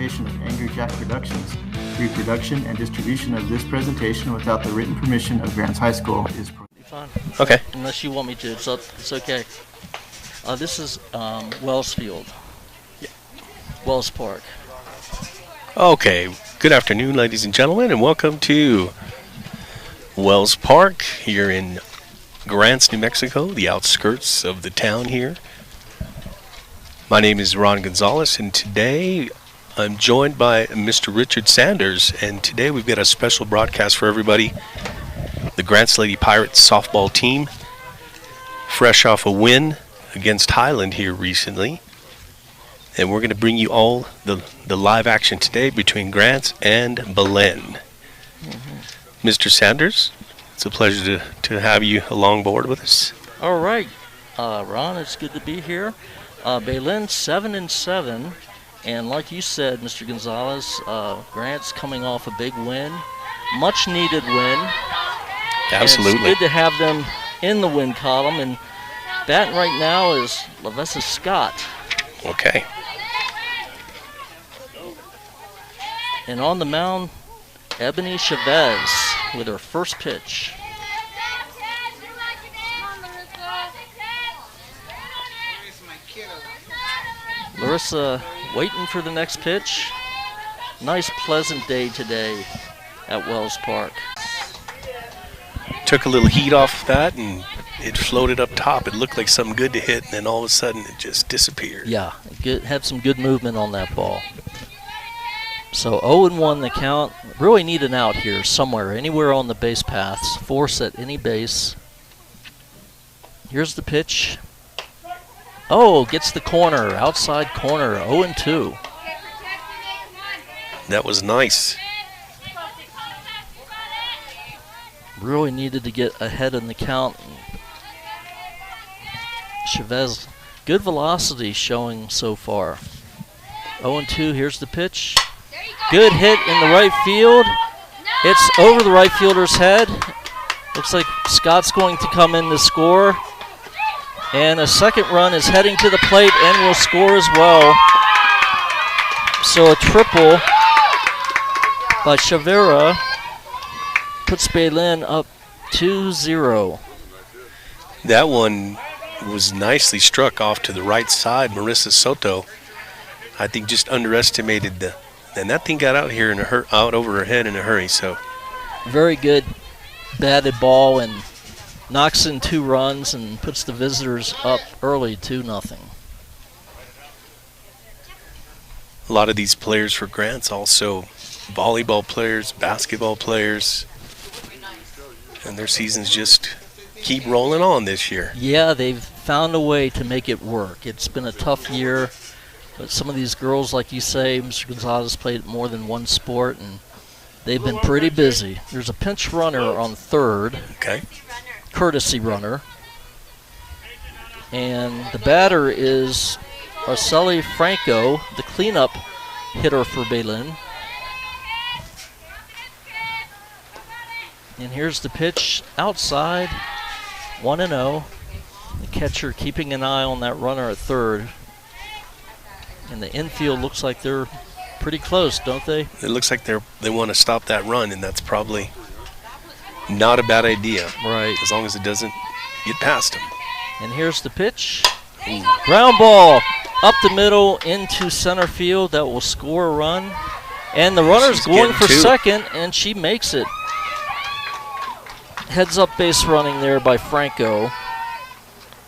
presentation of Angry Jack Productions. Reproduction and distribution of this presentation without the written permission of Grants High School is Fine. Okay. Unless you want me to, so it's okay. This is Wells Field. Wells Park. Okay. Good afternoon, ladies and gentlemen, and welcome to Wells Park here in Grants, New Mexico, the outskirts of the town here. My name is Ron Gonzalez, and today I'm joined by Mr. Richard Sanders, and today we've got a special broadcast for everybody. The Grants Lady Pirates softball team, fresh off a win against Highland here recently. And we're going to bring you all the live action today between Grants and Belen. Mr. Sanders, it's a pleasure to have you along board with us. All right, Ron, it's good to be here. Belen 7-7, and like you said, Mr. Gonzalez, Grants coming off a big win, much needed win. Absolutely. And it's good to have them in the win column, and batting right now is Lavessa Scott. Okay. And on the mound, Ebony Chavez with her first pitch. Larissa waiting for the next pitch. Nice, pleasant day today at Wells Park. Took a little heat off that, and it floated up top. It looked like something good to hit, and then all of a sudden it just disappeared. Yeah, had some good movement on that ball. So 0-1 the count. Really need an out here somewhere, anywhere on the base paths. Force at any base. Here's the pitch. Oh, gets the corner, outside corner, 0-2. That was nice. Really needed to get ahead in the count. Chavez, good velocity showing so far. 0-2, here's the pitch. Good hit in the right field. It's over the right fielder's head. Looks like Scott's going to come in to score. And a second run is heading to the plate and will score as well. So a triple by Chavera puts Belen up 2-0. That one was nicely struck off to the right side. Marissa Soto, I think, just underestimated and that thing got out here out over her head in a hurry. So very good batted ball, and knocks in 2 runs and puts the visitors up early 2-0. A lot of these players for Grants also volleyball players, basketball players, and their seasons just keep rolling on this year. Yeah, they've found a way to make it work. It's been a tough year, but some of these girls, like you say, Mr. Gonzalez played more than one sport, and they've been pretty busy. There's a pinch runner on third. Okay. Courtesy runner. And the batter is Arceli Franco, the cleanup hitter for Belen. And here's the pitch outside, 1-0. The catcher keeping an eye on that runner at third. And the infield looks like they're pretty close, don't they? It looks like they want to stop that run, and that's probably not a bad idea. Right. As long as it doesn't get past them. And here's the pitch. Ground ball up the middle into center field. That will score a run. And the runner's going for second, and she makes it. Heads up base running there by Franco.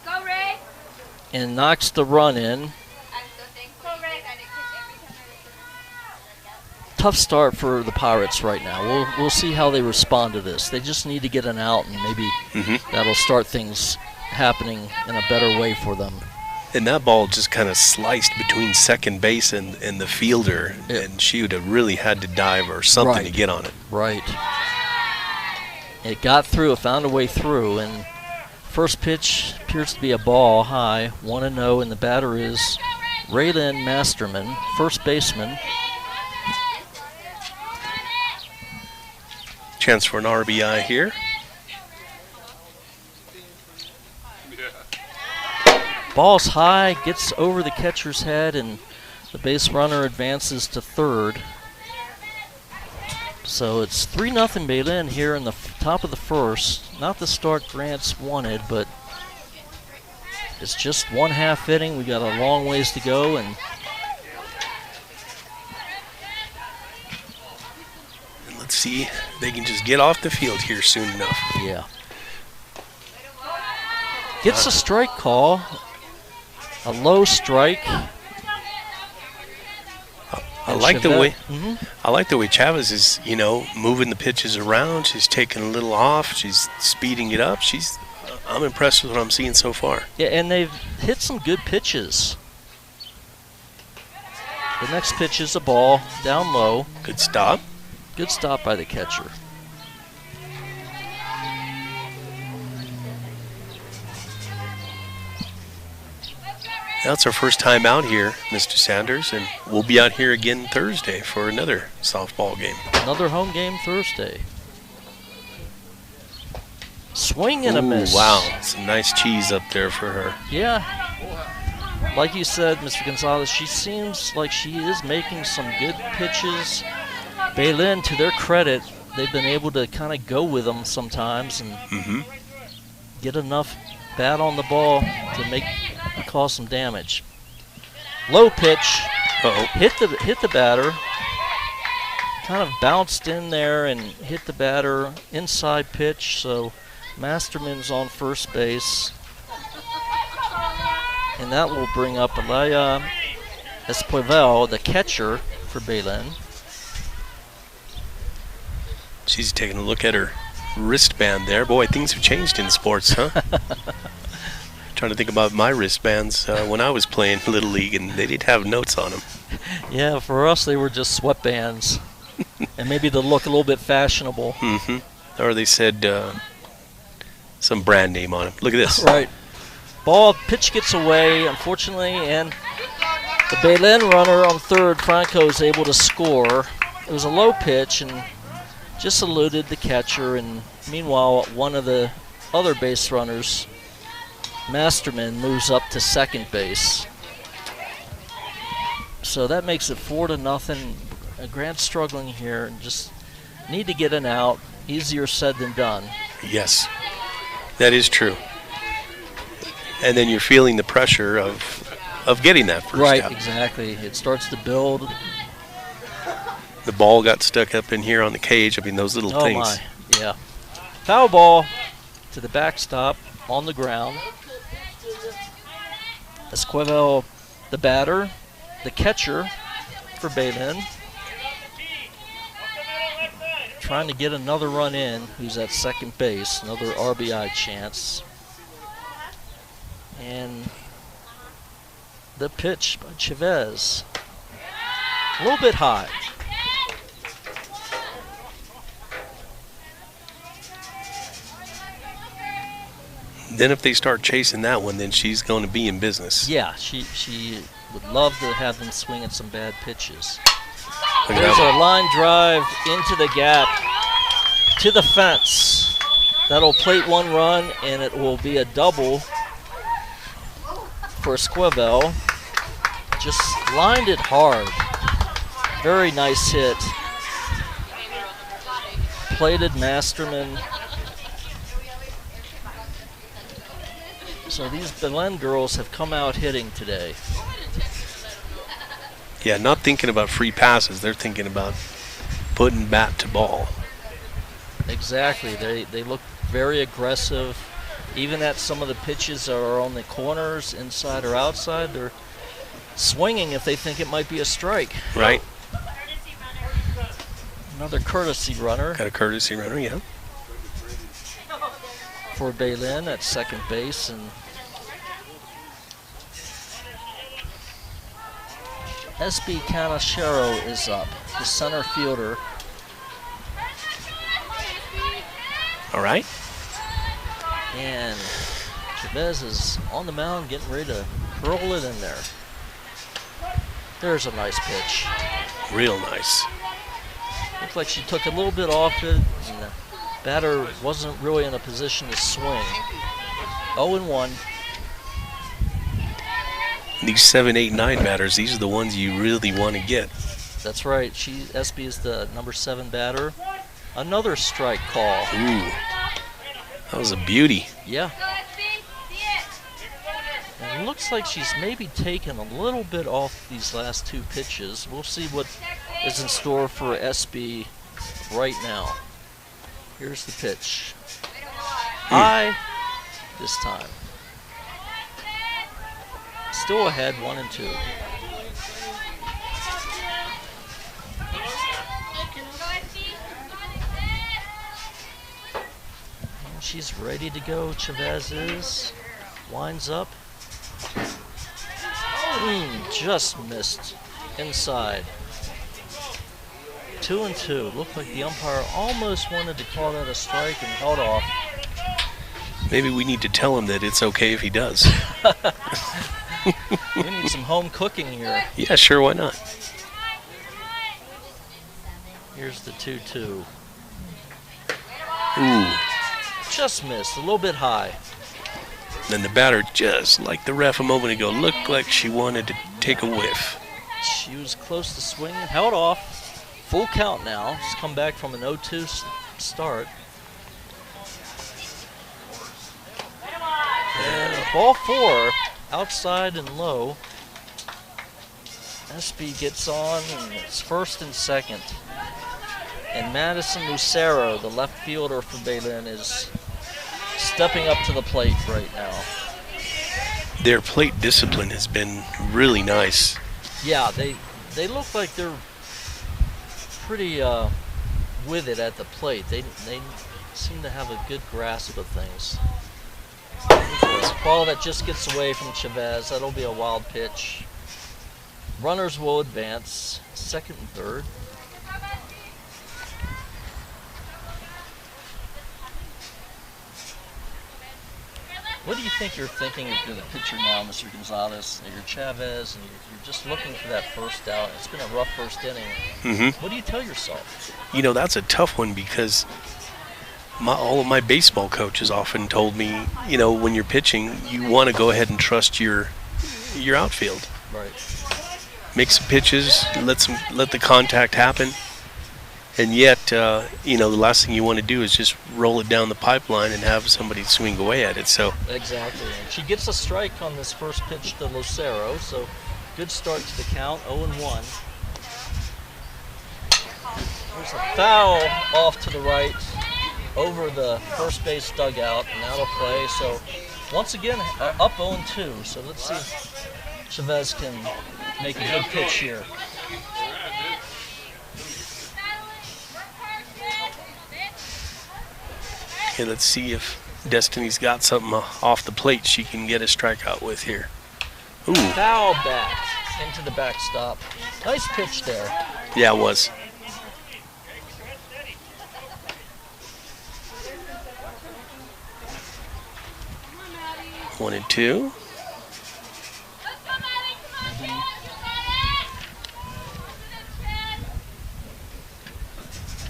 Go, Ray. And knocks the run in. Tough start for the Pirates right now. We'll see how they respond to this. They just need to get an out, and maybe that'll start things happening in a better way for them. And that ball just kind of sliced between second base and the fielder, and she would have really had to dive or something to get on it. Right. It got through, it found a way through, and first pitch appears to be a ball high, 1-0, and the batter is Raylan Masterman, first baseman. Chance for an RBI here. Ball's high, gets over the catcher's head, and The base runner advances to third. So it's 3-0 Belen here in the top of the first. Not the start Grants wanted, but it's just 1/2 inning. We got a long ways to go, and let's see if they can just get off the field here soon enough. yeah. Gets a strike call, a low strike. I like the way Chavez is, moving the pitches around. She's taking a little off. She's speeding it up. I'm impressed with what I'm seeing so far. Yeah, and they've hit some good pitches. The next pitch is a ball down low. Good stop. Good stop by the catcher. That's our first time out here, Mr. Sanders, and we'll be out here again Thursday for another softball game. Another home game Thursday. Swing and a miss. Wow, some nice cheese up there for her. Yeah. Like you said, Mr. Gonzalez, she seems like she is making some good pitches. Belen, to their credit, they've been able to kind of go with them sometimes and get enough bat on the ball to cause some damage. Low pitch. Hit the batter. Kind of bounced in there and hit the batter. Inside pitch, so Masterman's on first base. And that will bring up Alaya Esquivel, the catcher for Belen. She's taking a look at her wristband there. Boy, things have changed in sports, huh? Trying to think about my wristbands when I was playing Little League, and they didn't have notes on them. Yeah, for us they were just sweatbands, and maybe to look a little bit fashionable. Or they said some brand name on them. Look at this. Right. Ball pitch gets away, unfortunately, and the Belen runner on third, Franco, is able to score. It was a low pitch and just eluded the catcher, and meanwhile one of the other base runners, Masterman, moves up to second base. So that makes it 4-0. Grant's struggling here and just need to get an out. Easier said than done. Yes, that is true. And then you're feeling the pressure of getting that first out. Right, exactly. It starts to build. The ball got stuck up in here on the cage. I mean, those little things. Oh, my. Yeah. Foul ball to the backstop on the ground. Esquivel, the batter, the catcher for Belen. Trying to get another run in, who's at second base, another RBI chance. And the pitch by Chavez, a little bit high. Then if they start chasing that one, then she's going to be in business. Yeah, she would love to have them swing at some bad pitches. Look at There's that a line drive into the gap to the fence. That'll plate one run, and it will be a double for Esquivel. Just lined it hard. Very nice hit. Plated Masterman. So these Belen girls have come out hitting today. Yeah, not thinking about free passes. They're thinking about putting bat to ball. Exactly. They look very aggressive. Even at some of the pitches that are on the corners, inside or outside, they're swinging if they think it might be a strike. Right. Another courtesy runner. Got a courtesy runner, yeah. For Belen at second base, and SB Canachero is up, the center fielder. All right. And Chavez is on the mound getting ready to hurl it in there. There's a nice pitch. Real nice. Looked like she took a little bit off it, and the batter wasn't really in a position to swing. 0-1. These 7, 8, 9 batters, these are the ones you really want to get. That's right. SB is the number 7 batter. Another strike call. Ooh, that was a beauty. Yeah. And it looks like she's maybe taken a little bit off these last 2 pitches. We'll see what is in store for SB right now. Here's the pitch. High this time. Still ahead, 1-2. And she's ready to go. Chavez is. Winds up. Just missed inside. 2-2. Looked like the umpire almost wanted to call that a strike and held off. Maybe we need to tell him that it's okay if he does. We need some home cooking here. Yeah, sure, why not? Here's the 2-2. Ooh. Just missed, a little bit high. Then the batter, just like the ref a moment ago, looked like she wanted to take a whiff. She was close to swinging, held off. Full count now. She's come back from an 0-2 start. And ball 4, outside and low. SB gets on, and it's first and second. And Madison Lucero, the left fielder for Belen, is stepping up to the plate right now. Their plate discipline has been really nice. Yeah, they look like they're pretty with it at the plate. They seem to have a good grasp of things. Ball that just gets away from Chavez. That'll be a wild pitch. Runners will advance, second and third. What do you think you're thinking of the pitcher now, Mr. Gonzalez? You're Chavez, and you're just looking for that first out. It's been a rough first inning. Mm-hmm. What do you tell yourself? You know, that's a tough one because all of my baseball coaches often told me, you know, when you're pitching, you want to go ahead and trust your outfield. Right. Make some pitches, let the contact happen, and yet, you know, the last thing you want to do is just roll it down the pipeline and have somebody swing away at it. So exactly. And she gets a strike on this first pitch to Lucero, so good start to the count, 0-1. There's a foul off to the right over the first base dugout and out of play. So once again, up 0-2. So let's see if Chavez can make a good pitch here. Okay, let's see if Destiny's got something off the plate she can get a strikeout with here. Ooh. Foul back into the backstop. Nice pitch there. Yeah, it was. One and two.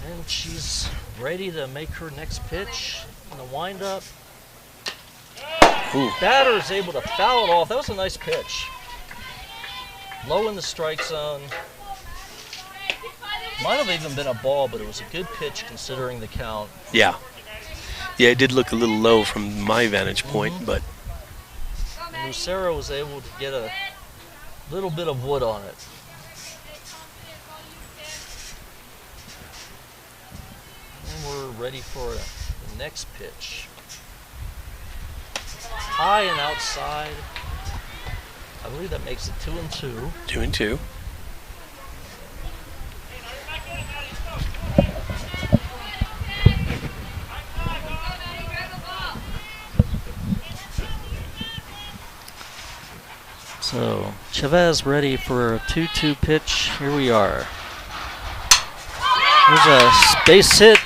And she's ready to make her next pitch in the windup. Ooh. Batter is able to foul it off. That was a nice pitch. Low in the strike zone. Might have even been a ball, but it was a good pitch considering the count. Yeah. Yeah, it did look a little low from my vantage point, but Lucero was able to get a little bit of wood on it. And we're ready for the next pitch. High and outside. I believe that makes it 2-2. 2-2. So Chavez ready for a 2-2 pitch. Here we are. There's a base hit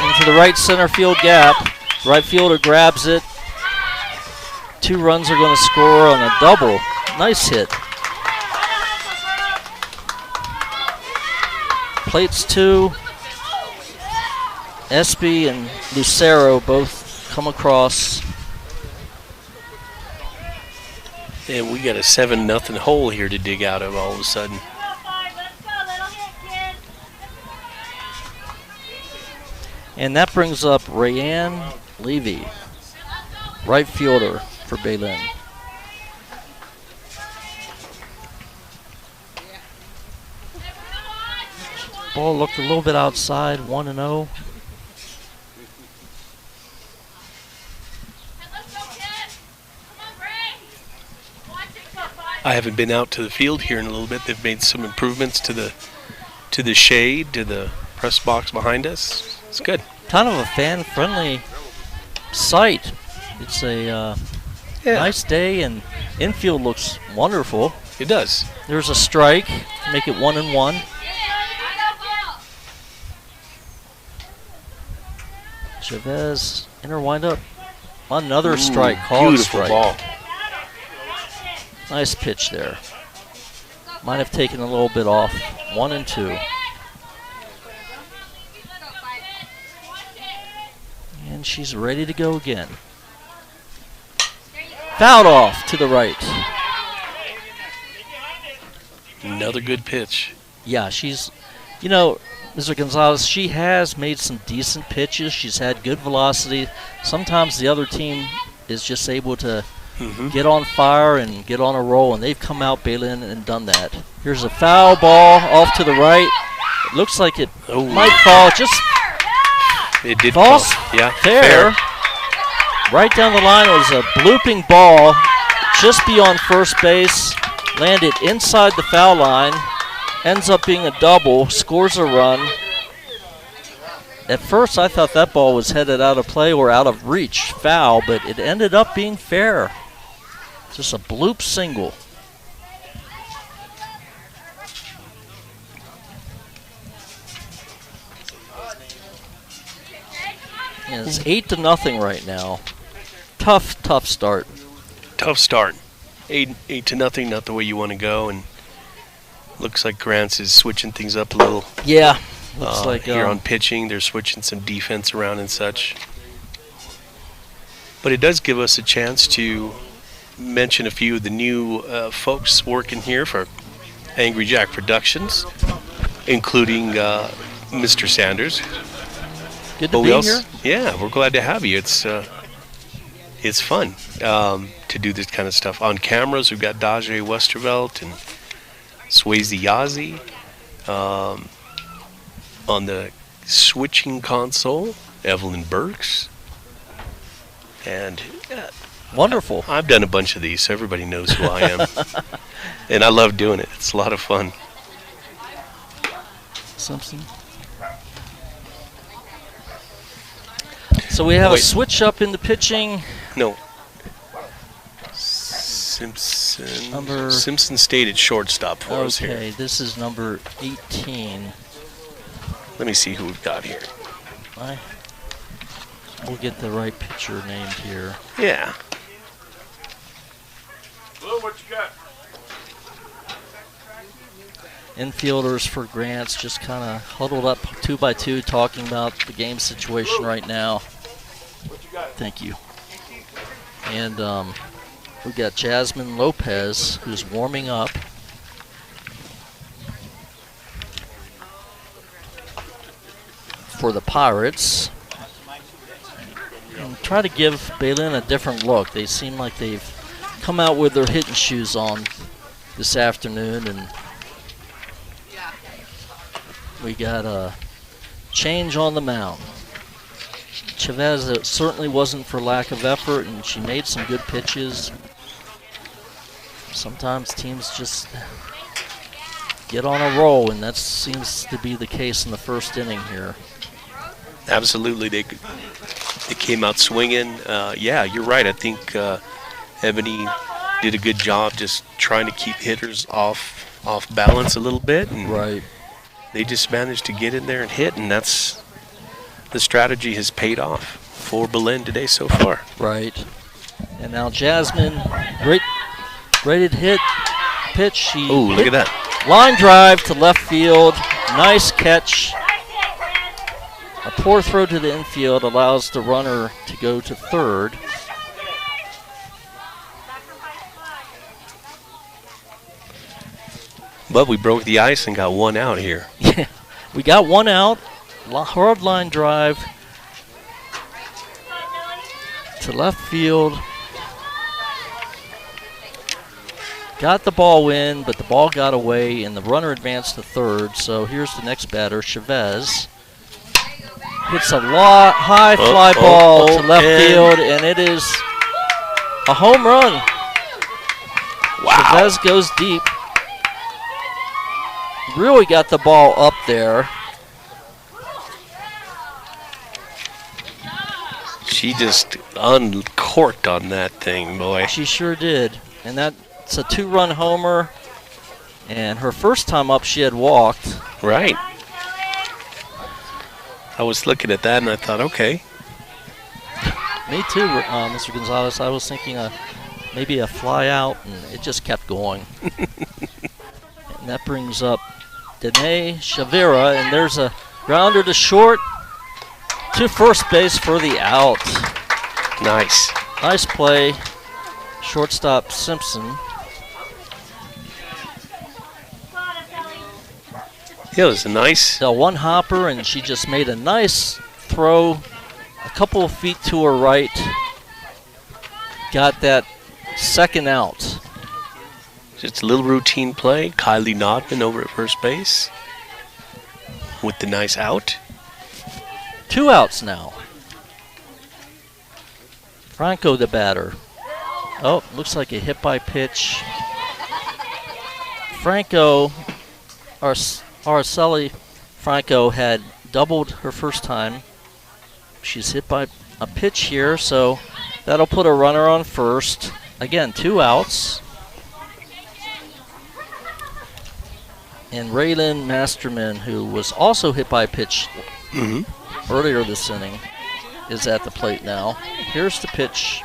into the right center field gap. Right fielder grabs it. 2 runs are going to score on a double. Nice hit. Plates 2. SB and Lucero both come across. And we got a 7-0 hole here to dig out of all of a sudden. And that brings up Rayanne Levy, right fielder for Belen. Ball looked a little bit outside, 1-0. I haven't been out to the field here in a little bit. They've made some improvements to the shade, to the press box behind us. It's good. Kind of a fan-friendly site. It's a nice day, and infield looks wonderful. It does. There's a strike, make it 1-1. Chavez, inner windup, another strike, called beautiful strike. ball. Nice pitch there. Might have taken a little bit off. 1-2. And she's ready to go again. Fouled off to the right. Another good pitch. Yeah, she's, you know, Mr. Gonzalez, she has made some decent pitches. She's had good velocity. Sometimes the other team is just able to get on fire and get on a roll, and they've come out, Belen, and done that. Here's a foul ball off to the right. It looks like it might fall. It did fall. Fall. Yeah, fair. Right down the line was a blooping ball just beyond first base. Landed inside the foul line. Ends up being a double. Scores a run. At first, I thought that ball was headed out of play or out of reach, foul, but it ended up being fair. Just a bloop single. And it's 8-0 right now. Tough start. Tough start. 8-0, not the way you want to go, and looks like Grants is switching things up a little. Yeah, looks like here on pitching, they're switching some defense around and such. But it does give us a chance to mention a few of the new folks working here for Angry Jack Productions, including Mr. Sanders. Good to be here. Yeah, we're glad to have you. It's fun to do this kind of stuff. On cameras, we've got Daje Westervelt and Swayze Yazzie. On the switching console, Evelyn Burks. And wonderful. I've done a bunch of these, so everybody knows who I am. And I love doing it. It's a lot of fun. Simpson. So we have a switch up in the pitching. No. Simpson stayed at shortstop for us here. Okay, this is number 18. Let me see who we've got here. We'll get the right pitcher named here. Yeah. Hello, what you got? Infielders for Grants just kind of huddled up 2 by 2 talking about the game situation right now. Thank you. And we got Jasmine Lopez, who's warming up. For the Pirates. And try to give Belen a different look. They seem like they've come out with their hitting shoes on this afternoon, and we got a change on the mound. Chavez, it certainly wasn't for lack of effort, and she made some good pitches. Sometimes teams just get on a roll, and that seems to be the case in the first inning here. Absolutely, they came out swinging. Yeah, you're right. I think Ebony did a good job just trying to keep hitters off balance a little bit, and right. They just managed to get in there and hit, and that's the strategy has paid off for Belen today so far. Right. And now Jasmine, ready to hit, pitch. She look at that. Line drive to left field. Nice catch. A poor throw to the infield allows the runner to go to third. But we broke the ice and got one out here. Yeah, we got one out. Hard line drive to left field. Got the ball in, but the ball got away, and the runner advanced to third. So here's the next batter, Chavez. Hits a high fly ball to left field, and it is a home run. Wow. Chavez goes deep. Really got the ball up there. She just uncorked on that thing, boy. She sure did. And that's a 2-run homer. And her first time up, she had walked. Right. I was looking at that and I thought, okay. Me too, Mr. Gonzalez. I was thinking maybe a fly out, and it just kept going. And that brings up Danae Shavira, and there's a grounder to short to first base for the out. Nice. Nice play. Shortstop Simpson. Yeah, it was a nice. A one hopper, and she just made a nice throw a couple of feet to her right. Got that second out. Just a little routine play. Kylie Nodman over at first base with the nice out. 2 outs now. Franco the batter. Oh, looks like a hit by pitch. Franco, Araceli Franco had doubled her first time. She's hit by a pitch here, so that'll put a runner on first. Again, 2 outs. And Raylan Masterman, who was also hit by a pitch earlier this inning, is at the plate now. Here's the pitch.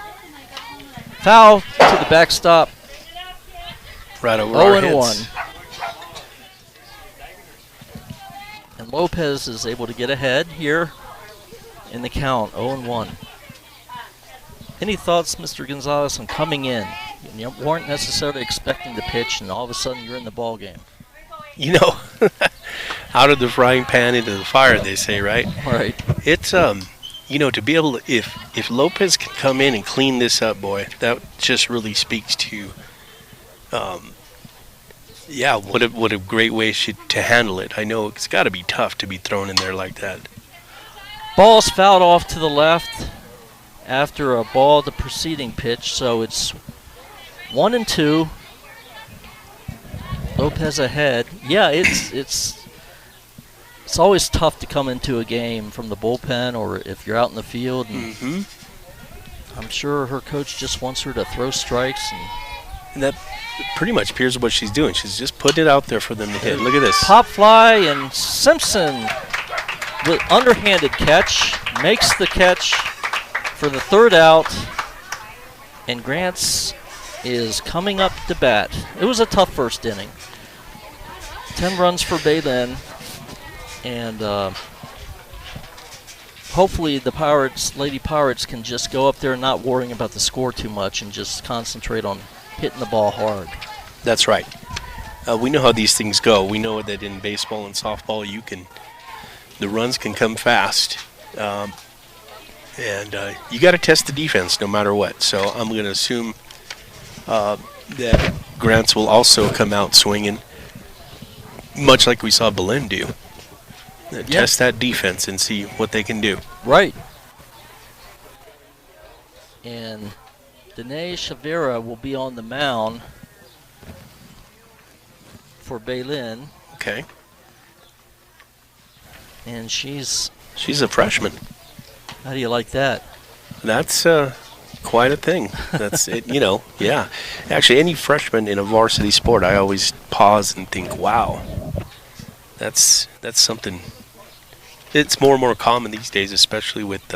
Foul to the backstop. Right over our heads. 0-1. And Lopez is able to get ahead here in the count, 0-1. Any thoughts, Mr. Gonzalez, on coming in? You weren't necessarily expecting the pitch, and all of a sudden you're in the ball game. You know, out of the frying pan into the fire, they say, right? Right. It's you know, to be able to, if Lopez can come in and clean this up, boy, that just really speaks to, yeah, what a great way to handle it. I know it's got to be tough to be thrown in there like that. Ball's fouled off to the left after a ball the preceding pitch, so it's 1-2. Lopez ahead. Yeah, it's always tough to come into a game from the bullpen or if you're out in the field. And I'm sure her coach just wants her to throw strikes. And that pretty much appears what she's doing. She's just putting it out there for them to hit. Look at this. Pop fly, and Simpson with underhanded catch makes the catch for the third out. And Grants is coming up to bat. It was a tough first inning. 10 runs for Belen, and hopefully the Lady Pirates can just go up there and not worrying about the score too much and just concentrate on hitting the ball hard. That's right. We know how these things go. We know that in baseball and softball, the runs can come fast, and you got to test the defense no matter what. So I'm going to assume that Grants will also come out swinging, much like we saw Belen do. Test that defense and see what they can do. Right. And Danae Shavira will be on the mound for Belen. Okay. And she's a freshman. How do you like that? That's quite a thing. That's it, you know. Yeah. Actually, any freshman in a varsity sport, I always pause and think, wow. That's something. It's more and more common these days, especially with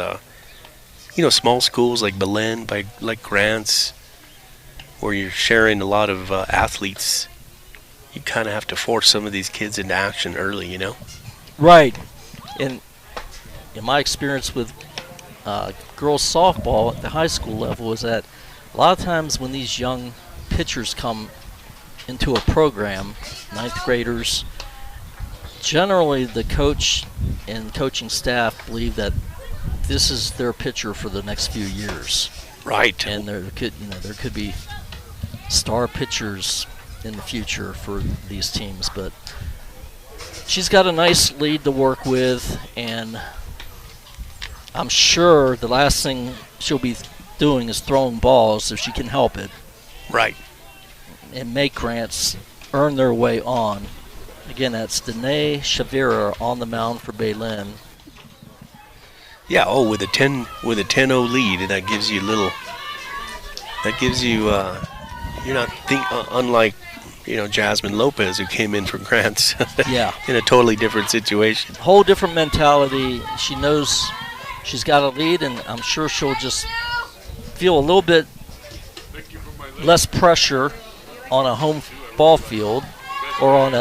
small schools like Belen, like Grants, where you're sharing a lot of athletes. You kind of have to force some of these kids into action early, you know. Right. In my experience with girls softball at the high school level is that a lot of times when these young pitchers come into a program, ninth graders. Generally, the coach and coaching staff believe that this is their pitcher for the next few years. Right. And there could be star pitchers in the future for these teams, but she's got a nice lead to work with, and I'm sure the last thing she'll be doing is throwing balls if she can help it. Right. And make Grants earn their way on. Again, that's Danae Shavira on the mound for Belen. Yeah, with a 10-0 lead, and that gives you you're not unlike, Jasmine Lopez, who came in from Grants. Yeah. In a totally different situation. Whole different mentality. She knows she's got a lead, and I'm sure she'll just feel a little bit less pressure on a home ball field or on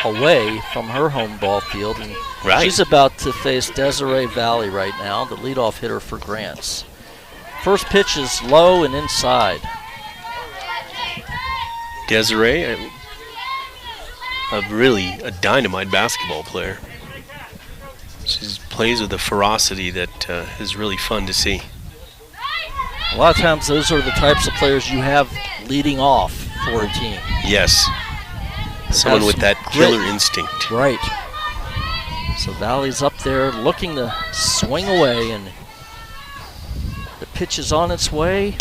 away from her home ball field. And right. She's about to face Desiree Valley right now, the leadoff hitter for Grants. First pitch is low and inside. Desiree, a dynamite basketball player. She plays with a ferocity that is really fun to see. A lot of times those are the types of players you have leading off for a team. Yes. Someone with that killer instinct. Right. So Valley's up there looking to swing away, and the pitch is on its way.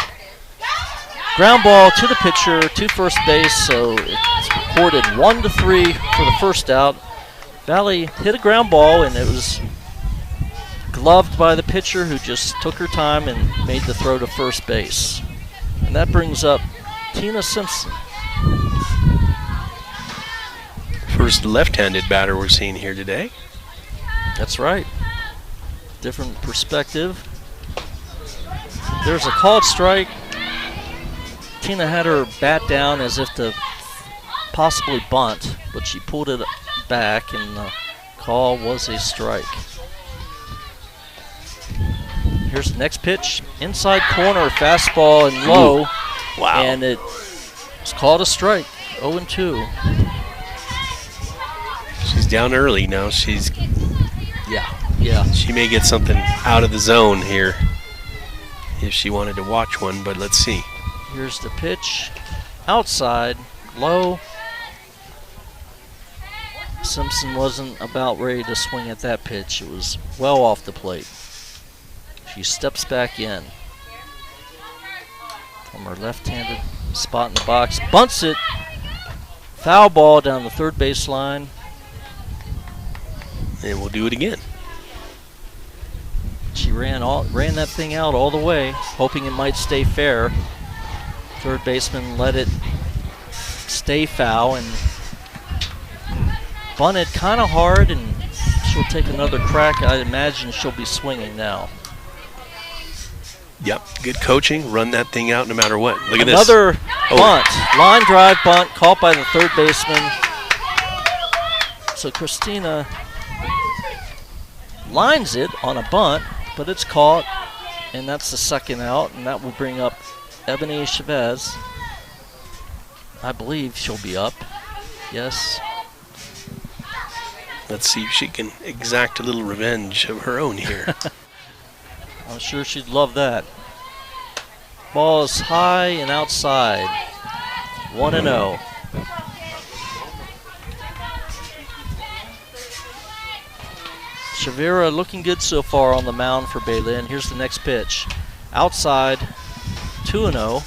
Ground ball to the pitcher, to first base, so it's recorded 1-3 for the first out. Valley hit a ground ball, and it was gloved by the pitcher, who just took her time and made the throw to first base. And that brings up Tina Simpson. First left-handed batter we're seeing here today. That's right. Different perspective. There's a called strike. Tina had her bat down as if to possibly bunt, but she pulled it back, and the call was a strike. Here's the next pitch. Inside corner, fastball and low. Ooh. Wow. And it's called a strike. 0-2. She's down early now. Yeah. She may get something out of the zone here if she wanted to watch one, but let's see. Here's the pitch. Outside, low. Simpson wasn't about ready to swing at that pitch. It was well off the plate. She steps back in from her left-handed spot in the box. Bunts it. Foul ball down the third baseline. And we'll do it again. She ran that thing out all the way, hoping it might stay fair. Third baseman let it stay foul and bunted kind of hard, and she'll take another crack. I imagine she'll be swinging now. Yep, good coaching. Run that thing out no matter what. Look at this. Another bunt. Line drive bunt caught by the third baseman. So Christina lines it on a bunt, but it's caught, and that's the second out, and that will bring up Ebony Chavez. I believe she'll be up. Yes. Let's see if she can exact a little revenge of her own here. I'm sure she'd love that. Ball is high and outside. 1-0. Shavira looking good so far on the mound for Belen. Here's the next pitch. Outside, 2-0.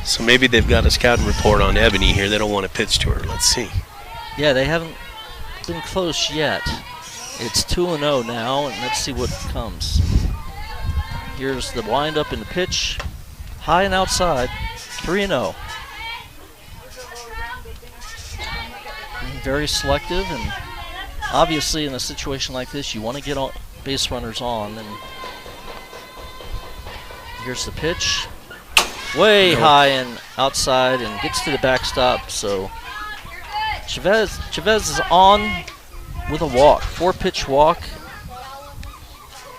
So maybe they've got a scouting report on Ebony here. They don't want to pitch to her. Let's see. Yeah, they haven't been close yet. It's 2-0 now, and let's see what comes. Here's the windup and the pitch. High and outside, 3-0. Very selective, and obviously in a situation like this, you want to get all base runners on. And here's the pitch. Way high and outside, and gets to the backstop. So Chavez is on with a walk, 4-pitch walk.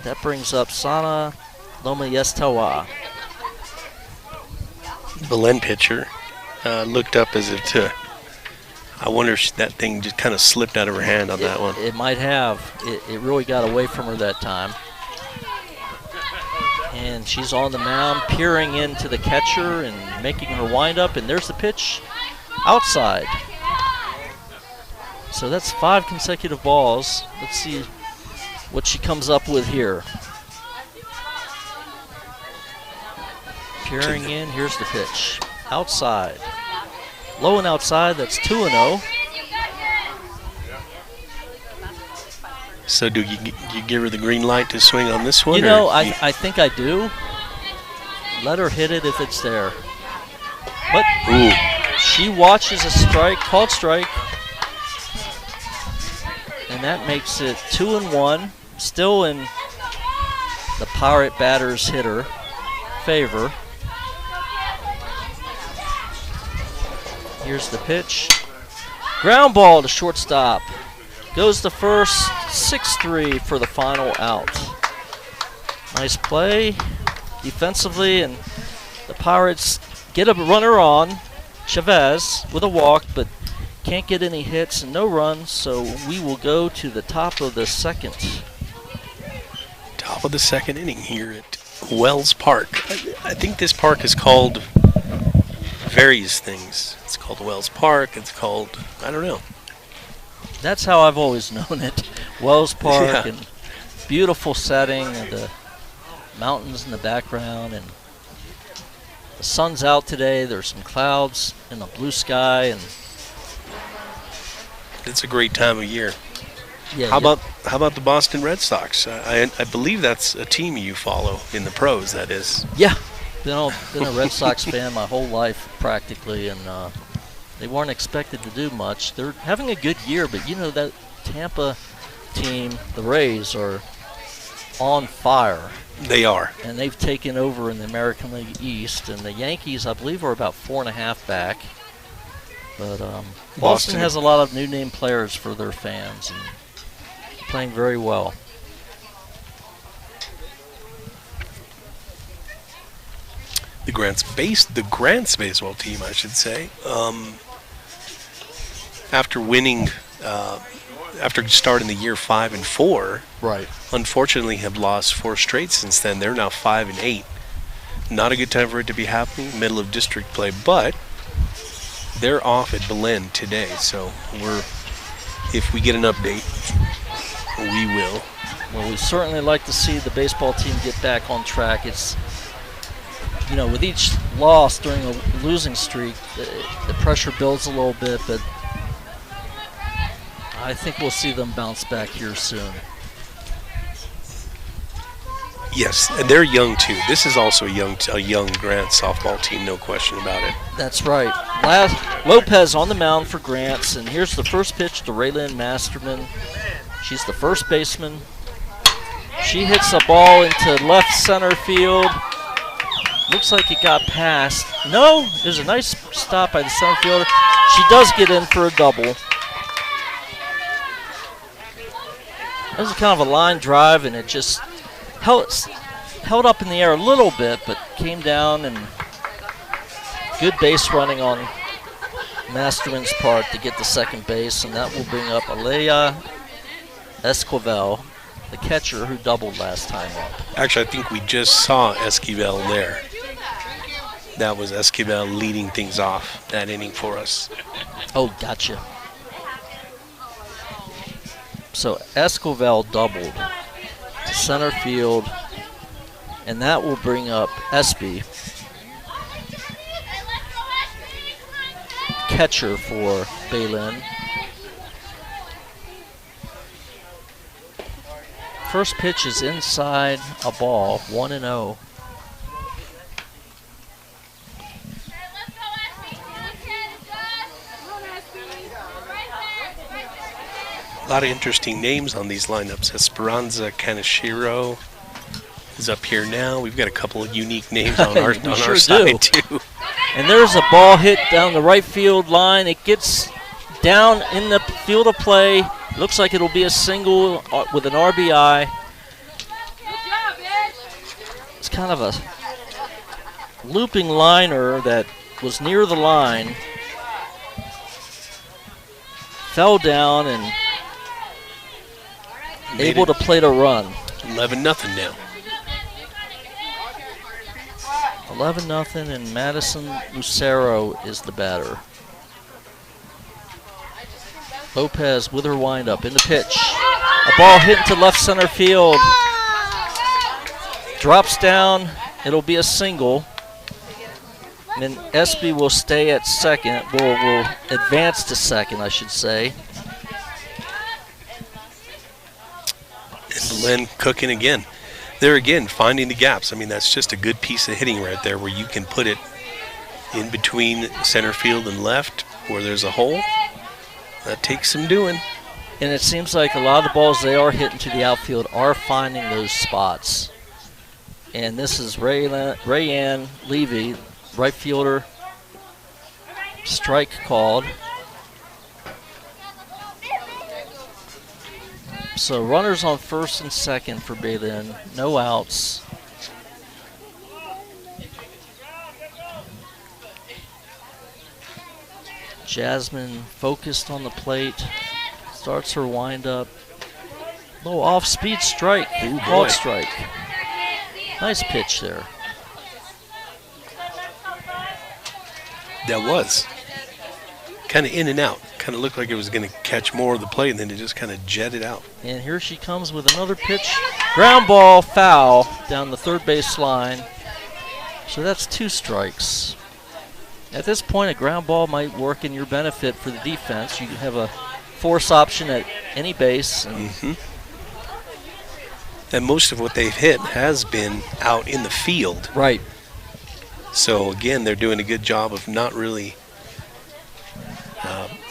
That brings up Sana Lomayestawa. Belen pitcher looked up as if to. I wonder if that thing just kind of slipped out of her hand on that one. It might have. It really got away from her that time. And she's on the mound, peering into the catcher and making her wind up. And there's the pitch outside. So that's 5 consecutive balls. Let's see what she comes up with here. Peering in, here's the pitch. Outside. Low and outside, that's 2-0. So do you give her the green light to swing on this one? You know, I think I do. Let her hit it if it's there. But Ooh. she watches a strike, called strike. And that makes it 2-1. Still in the Pirate batter's hitter favor. Here's the pitch. Ground ball to shortstop. Goes to first, 6-3 for the final out. Nice play defensively, and the Pirates get a runner on, Chavez, with a walk, but can't get any hits and no runs, so we will go to the top of the second. Top of the second inning here at Wells Park. I think this park is called various things. It's called Wells Park. It's called, I don't know. That's how I've always known it. Wells Park, Yeah. and beautiful setting, and the mountains in the background, and the sun's out today. There's some clouds and a blue sky, and It's a great time of year. yeah. How about the Boston Red Sox? I believe that's a team you follow in the pros, that is. Yeah, been a Red Sox fan my whole life practically, and they weren't expected to do much. They're having a good year, but you know that Tampa team, the Rays, are on fire, They are. and they've taken over in the American League East. And the Yankees, I believe, are about 4.5 back. But Boston has a lot of new name players for their fans, and playing very well. The Grants baseball team, I should say. After winning, after starting the year 5-4, Right. unfortunately have lost 4 straight since then. They're now 5-8. Not a good time for it to be happening, middle of district play, but they're off at Belen today. So if we get an update, we will. Well, we certainly like to see the baseball team get back on track. It's, you know, with each loss during a losing streak, the pressure builds a little bit, but I think we'll see them bounce back here soon. Yes, and they're young too. This is also a young Grant softball team, no question about it. That's right. Lopez on the mound for Grants, and here's the first pitch to Raylyn Masterman. She's the first baseman. She hits a ball into left center field. Looks like it got past. No, there's a nice stop by the center fielder. She does get in for a double. That was kind of a line drive, and it just held up in the air a little bit, but came down, and good base running on Masterman's part to get to second base, and that will bring up Alea Esquivel, the catcher who doubled last time up. Actually, I think we just saw Esquivel there. That was Esquivel leading things off that inning for us. Oh, gotcha. So Esquivel doubled to center field, and that will bring up Espy, catcher for Belen. First pitch is inside a ball, 1-0. A lot of interesting names on these lineups. Esperanza Kaneshiro is up here now. We've got a couple of unique names on our, We on sure our side, do. too. And there's a ball hit down the right field line. It gets down in the field of play. Looks like it'll be a single with an RBI. It's kind of a looping liner that was near the line. Fell down and able to plate a run. 11-0 now. 11-0, and Madison Lucero is the batter. Lopez with her windup in the pitch. A ball hit into left center field. Drops down. It'll be a single. And then Espy will stay at second. Will advance to second, I should say. And Belen cooking again. There again, finding the gaps. I mean, that's just a good piece of hitting right there where you can put it in between center field and left where there's a hole. That takes some doing. And it seems like a lot of the balls they are hitting to the outfield are finding those spots. And this is Rayanne Levy, right fielder. Strike called. So runners on first and second for Belen. No outs. Jasmine focused on the plate. Starts her windup. Low off-speed strike. Called strike. Nice pitch there. That was. Kind of in and out. Kind of looked like it was going to catch more of the plate, and then it just kind of jetted out. And here she comes with another pitch. Ground ball foul down the third base line. So that's 2 strikes. At this point, a ground ball might work in your benefit for the defense. You have a force option at any base. And And most of what they've hit has been out in the field. Right. So, again, they're doing a good job of not really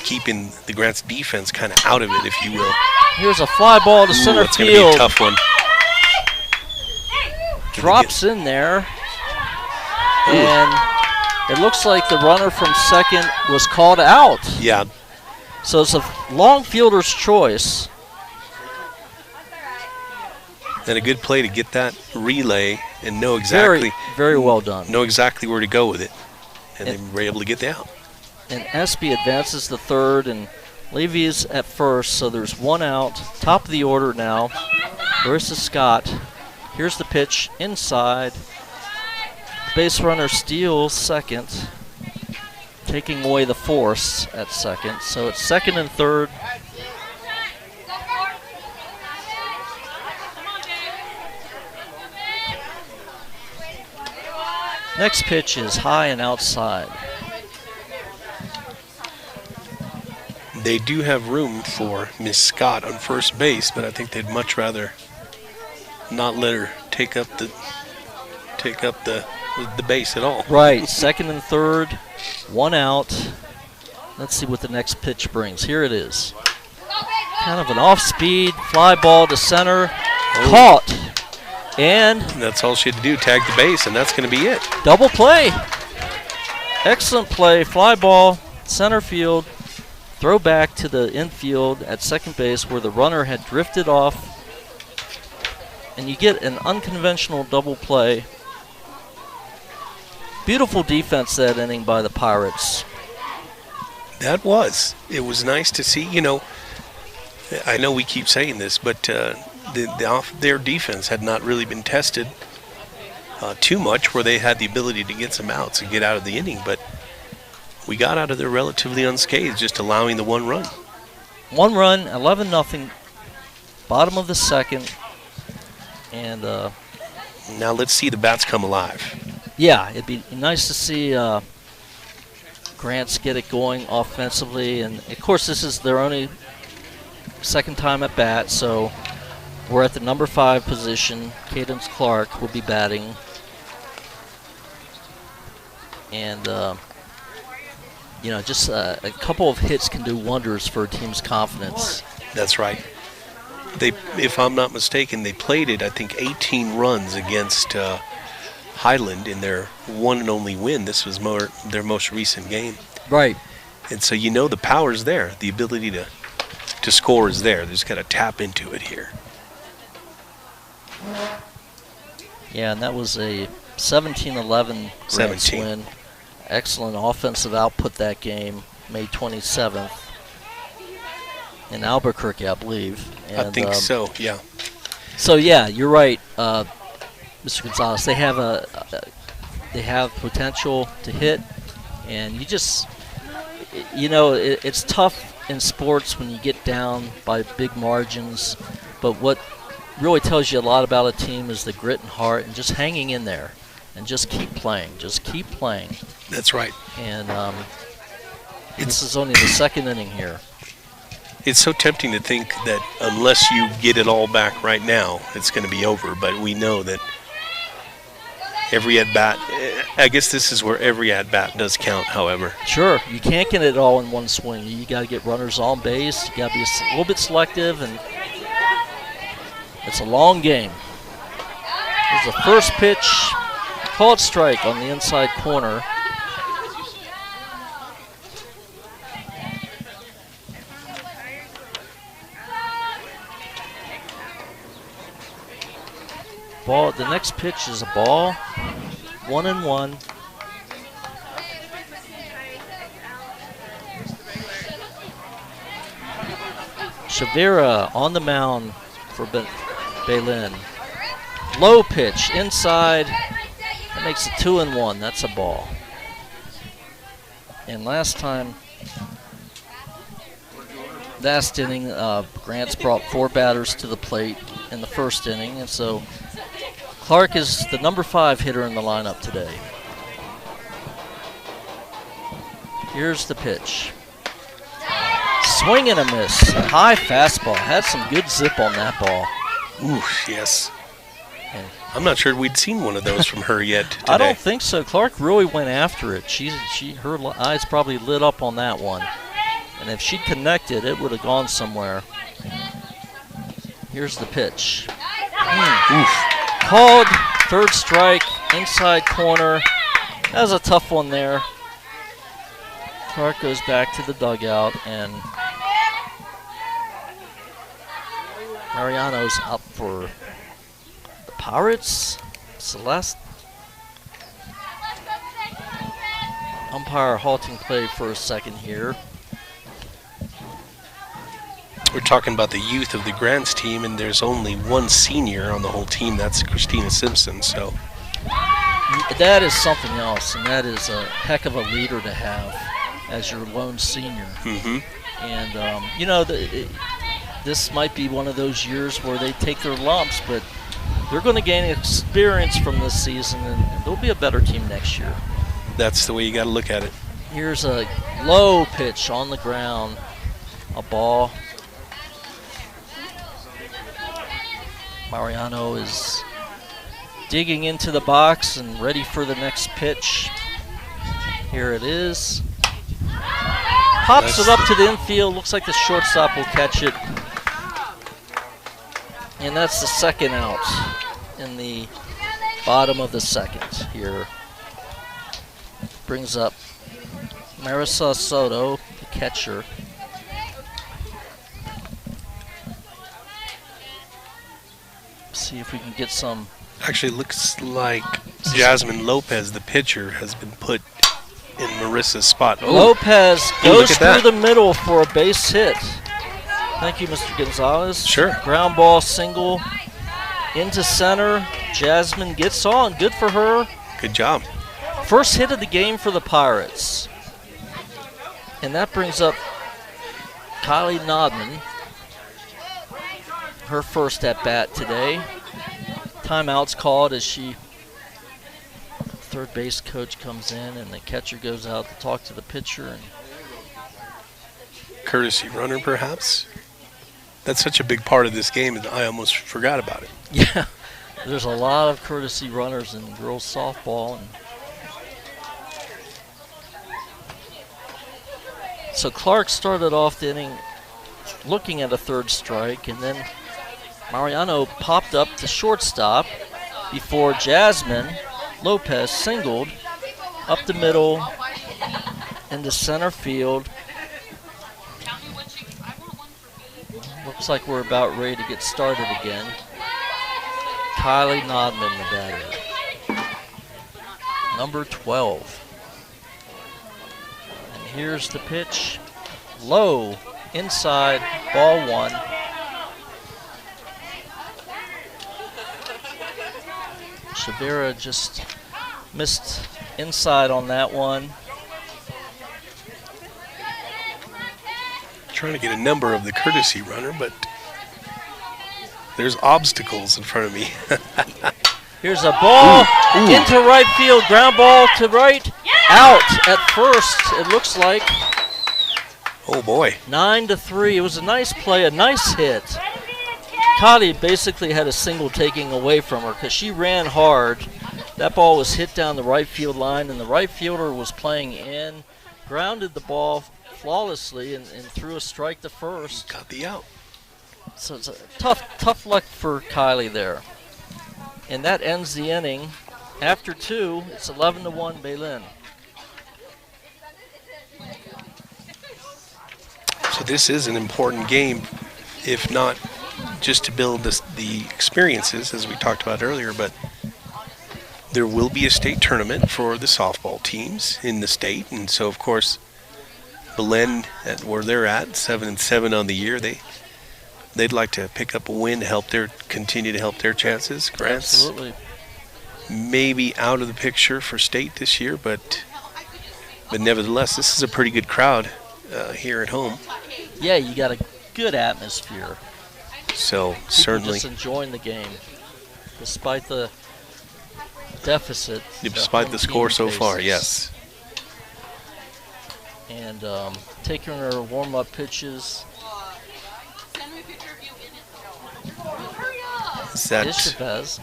keeping the Grants defense kind of out of it, if you will. Here's a fly ball to center that's going field. to be a tough one. Drops in there. And it looks like the runner from second was called out. Yeah. So it's a long fielder's choice. And a good play to get that relay and know exactly. Very well done. Know exactly where to go with it. And they were able to get the out. And Espy advances the third, and Levy is at first, so there's 1 out. Top of the order now. Marissa Scott. Here's the pitch inside. Base runner steals second, taking away the force at second. So it's second and third. Next pitch is high and outside. They do have room for Miss Scott on first base, but I think they'd much rather not let her take up the base at all. Right, second and third, 1 out. Let's see what the next pitch brings. Here it is. Kind of an off-speed fly ball to center. Caught. And that's all she had to do, tag the base, and that's going to be it. Double play. Excellent play. Fly ball, center field. Throw back to the infield at second base where the runner had drifted off. And you get an unconventional double play. Beautiful defense that inning by the Pirates. That was. It was nice to see. You know, I know we keep saying this, but their defense had not really been tested too much where they had the ability to get some outs and get out of the inning. But we got out of there relatively unscathed, just allowing the 1 run. 1 run, 11-0, bottom of the second. And now let's see the bats come alive. Yeah, it'd be nice to see Grants get it going offensively. And, of course, this is their only second time at bat, so we're at the number 5 position. Cadence Clark will be batting. And, you know, just a couple of hits can do wonders for a team's confidence. That's right. They, if I'm not mistaken, they played it, I think, 18 runs against Highland in their one and only win. This was their most recent game. Right. And so you know the power's there. The ability to score is there. They just got to tap into it here. Yeah, and that was a 17-11 Grants 17. win. Excellent offensive output that game, May 27th. In Albuquerque, I believe. And, I think so, yeah. So yeah, you're right, Mr. Gonzalez. They have potential to hit, and you just, it's tough in sports when you get down by big margins. But what really tells you a lot about a team is the grit and heart, and just hanging in there, and just keep playing. Just keep playing. That's right. And this is only the second inning here. It's so tempting to think that unless you get it all back right now, it's going to be over. But we know that every at-bat, I guess this is where every at-bat does count, however. Sure, you can't get it all in one swing. You got to get runners on base. You got to be a little bit selective, and it's a long game. There's the first pitch, called strike on the inside corner. Ball. The next pitch is a ball. 1-1. Shavira on the mound for Belen. Low pitch inside. That makes it 2-1. That's a ball. And last inning, Grants brought 4 batters to the plate in the first inning, and so Clark is the number 5 hitter in the lineup today. Here's the pitch. Swing and a miss. High fastball. Had some good zip on that ball. Ooh, yes. I'm not sure we'd seen one of those from her yet today. I don't think so. Clark really went after it. Her eyes probably lit up on that one. And if she'd connected, it would have gone somewhere. Here's the pitch. Called, third strike, inside corner. That was a tough one there. Clark goes back to the dugout, and Mariano's up for the Pirates. Celeste. Umpire halting play for a second here. We're talking about the youth of the Grants team, and there's only one senior on the whole team. That's Christina Simpson. So that is something else, and that is a heck of a leader to have as your lone senior. Mm-hmm. And this might be one of those years where they take their lumps, but they're going to gain experience from this season, and they'll be a better team next year. That's the way you got to look at it. Here's a low pitch on the ground, a ball. Mariano is digging into the box and ready for the next pitch. Here it is. Pops it up to the infield. Looks like the shortstop will catch it. And that's the second out in the bottom of the second here. Brings up Marisa Soto, the catcher. See if we can get some. Actually, looks like Jasmine Lopez, the pitcher, has been put in Marissa's spot. Oh. Lopez goes through the middle for a base hit. Thank you, Mr. Gonzalez. Sure. Ground ball single into center. Jasmine gets on. Good for her. Good job. First hit of the game for the Pirates. And that brings up Kylie Nodman. Her first at bat today. Timeout's called as third base coach comes in and the catcher goes out to talk to the pitcher. And courtesy runner, perhaps? That's such a big part of this game, and I almost forgot about it. Yeah, there's a lot of courtesy runners in girls softball. And so Clark started off the inning looking at a third strike, and then Mariano popped up to shortstop before Jasmine Lopez singled up the middle into center field. Looks like we're about ready to get started again. Kylie Nodman, the batter. number 12. And here's the pitch. Low, inside, ball 1. Shavira just missed inside on that one. Trying to get a number of the courtesy runner, but there's obstacles in front of me. Here's a ball into right field, ground ball to right, out at first, it looks like. Oh boy. 9-3, it was a nice play, a nice hit. Kylie basically had a single taking away from her because she ran hard. That ball was hit down the right field line, and the right fielder was playing in, grounded the ball flawlessly and threw a strike to first. Got the out. So it's a tough luck for Kylie there. And that ends the inning. After 2, it's 11-1 Belen. So this is an important game, if not just to build the experiences, as we talked about earlier, but there will be a state tournament for the softball teams in the state. And so, of course, Belen, at where they're at, 7-7 on the year, they'd like to pick up a win to continue to help their chances. Grants Absolutely. maybe out of the picture for state this year, but nevertheless, this is a pretty good crowd here at home. Yeah, you got a good atmosphere. So People certainly, just enjoying the game, despite the deficit. despite the score so far, yes. And taking her warm-up pitches. Is that Is Chavez.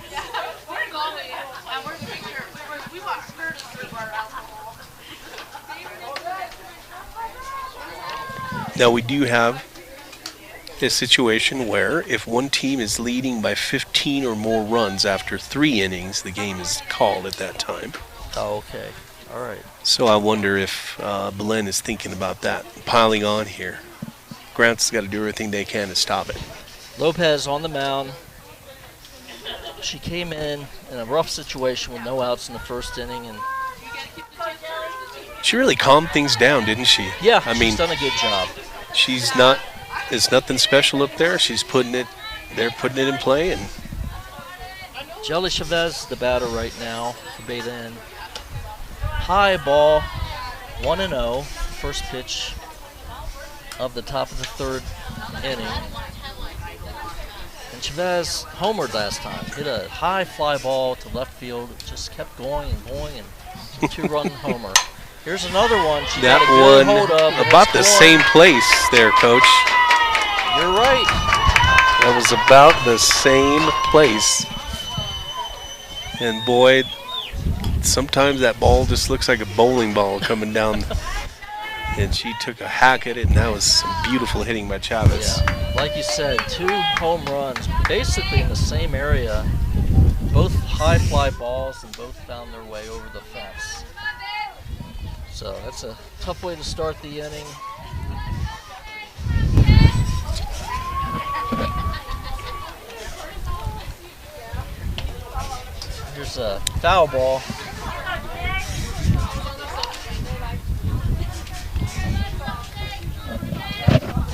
now we do have a situation where if one team is leading by 15 or more runs after 3 innings, the game is called at that time. Oh, okay. All right. So I wonder if Belen is thinking about that, piling on here. Grant's got to do everything they can to stop it. Lopez on the mound. She came in a rough situation with no outs in the first inning, and She really calmed things down, didn't she? yeah, I she's mean, done a good job. it's nothing special up there. She's putting it in play, and Jelly Chavez, the batter right now for Belen. High ball, 1-0, first pitch of the top of the 3rd inning. And Chavez homered last time, hit a high fly ball to left field. It just kept going and going, and 2-run homer. Here's another one. She got a good hold of. about the same place there, Coach. You're right. That was about the same place. And boy, sometimes that ball just looks like a bowling ball coming down. And she took a hack at it, and that was some beautiful hitting by Chavez. Yeah, like you said, 2 home runs, basically in the same area. Both high fly balls, and both found their way over the fence. So that's a tough way to start the inning. Here's a foul ball.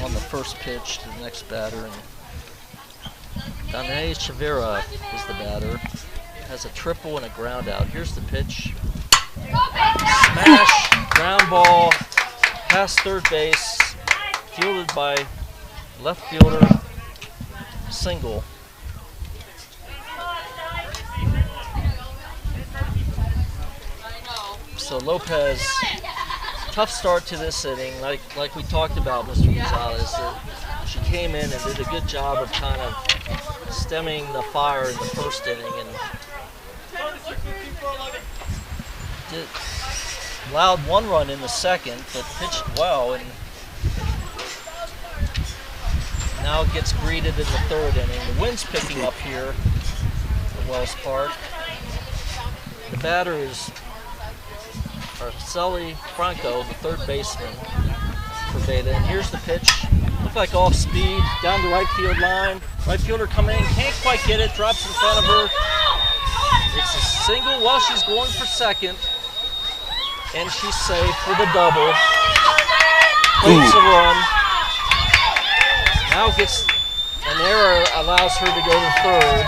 On the first pitch to the next batter. And Danae Chavira is the batter. Has a triple and a ground out. Here's the pitch. Smash, ground ball, past third base, fielded by left fielder, single. So Lopez, tough start to this inning, like we talked about, Mr. Gonzalez. She came in and did a good job of kind of stemming the fire in the first inning, and allowed 1 run in the second, but pitched well, and now gets greeted in the 3rd inning. The wind's picking up here at Wells Park. The batter is Araceli Franco, the 3rd baseman for Belen. And here's the pitch. Looked like off speed, down the right field line. Right fielder coming in, can't quite get it, drops in front of her. It's a single while she's going for second. And she's safe for the double. Plays a run. Now gets an error, allows her to go to third.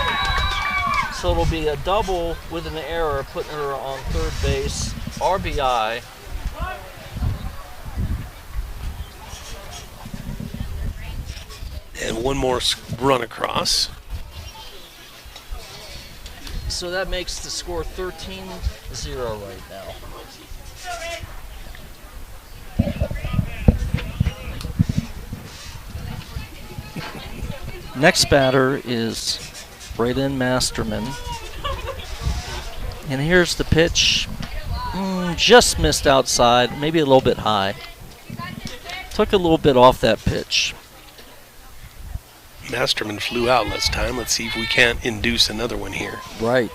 So it'll be a double with an error, putting her on third base. RBI. And one more run across. So that makes the score 13-0 right now. Next batter is Belen Masterman. And here's the pitch. Just missed outside, maybe a little bit high. Took a little bit off that pitch. Masterman flew out last time. Let's see if we can't induce another one here. Right.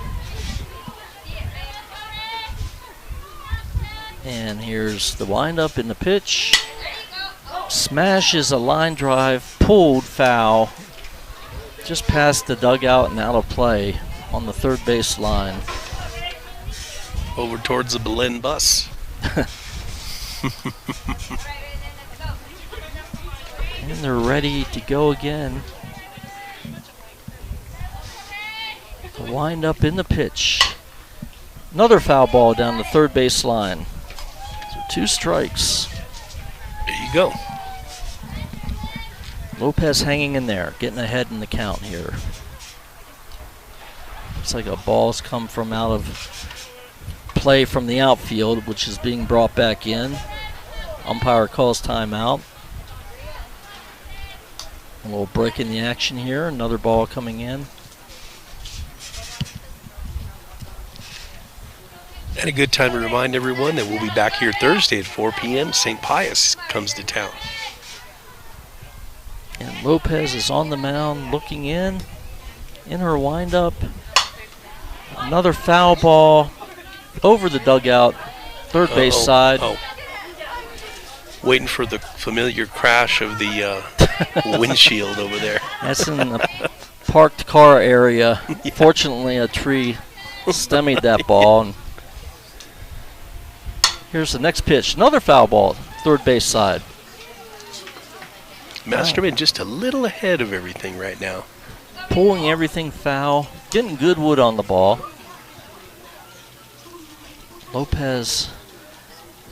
And here's the windup in the pitch. Smashes a line drive, pulled foul. Just past the dugout and out of play on the third base line. Over towards the Belen bus. And they're ready to go again. The wind up in the pitch. Another foul ball down the third base line. So 2 strikes. There you go. Lopez hanging in there, getting ahead in the count here. Looks like a ball's come from out of play from the outfield, which is being brought back in. Umpire calls timeout. A little break in the action here. Another ball coming in. And a good time to remind everyone that we'll be back here Thursday at 4 p.m. St. Pius comes to town. And Lopez is on the mound looking in her windup. Another foul ball over the dugout, third base side. Waiting for the familiar crash of the windshield over there. That's in the parked car area. Yeah. Fortunately, a tree stymied that ball. And here's the next pitch. Another foul ball, third base side. Masterman just a little ahead of everything right now. Pulling everything foul. Getting good wood on the ball. Lopez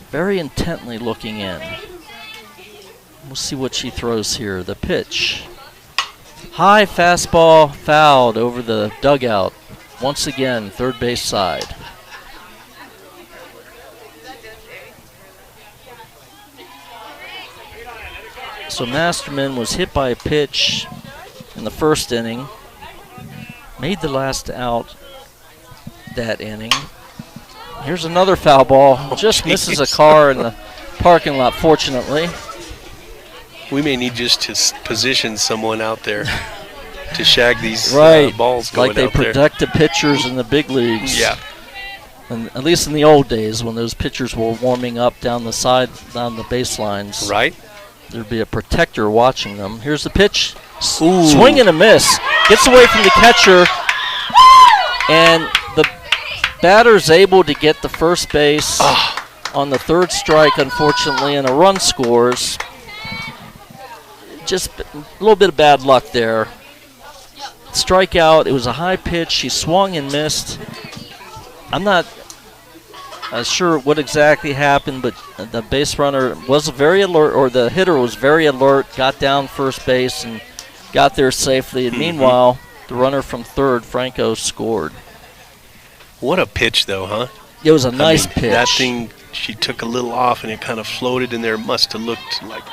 very intently looking in. We'll see what she throws here. The pitch. High fastball fouled over the dugout. Once again, third base side. So Masterman was hit by a pitch in the first inning. Made the last out that inning. Here's another foul ball. Just misses a car in the parking lot, fortunately. We may need just to position someone out there to shag these balls going like they out there. protect the pitchers in the big leagues. Yeah. And at least in the old days when those pitchers were warming up down the side, down the baselines. Right. There'd be a protector watching them. Here's the pitch. Swing and a miss. Gets away from the catcher. And the batter's able to get the first base on the third strike, unfortunately, and a run scores. Just a little bit of bad luck there. Strikeout. It was a high pitch. She swung and missed. I'm not sure what exactly happened, but the base runner was very alert, or the hitter was very alert, got down first base and got there safely. And meanwhile, the runner from third, Franco, scored. What a pitch, though, huh? It was a nice pitch. That thing, she took a little off and it kind of floated in there. Must have looked like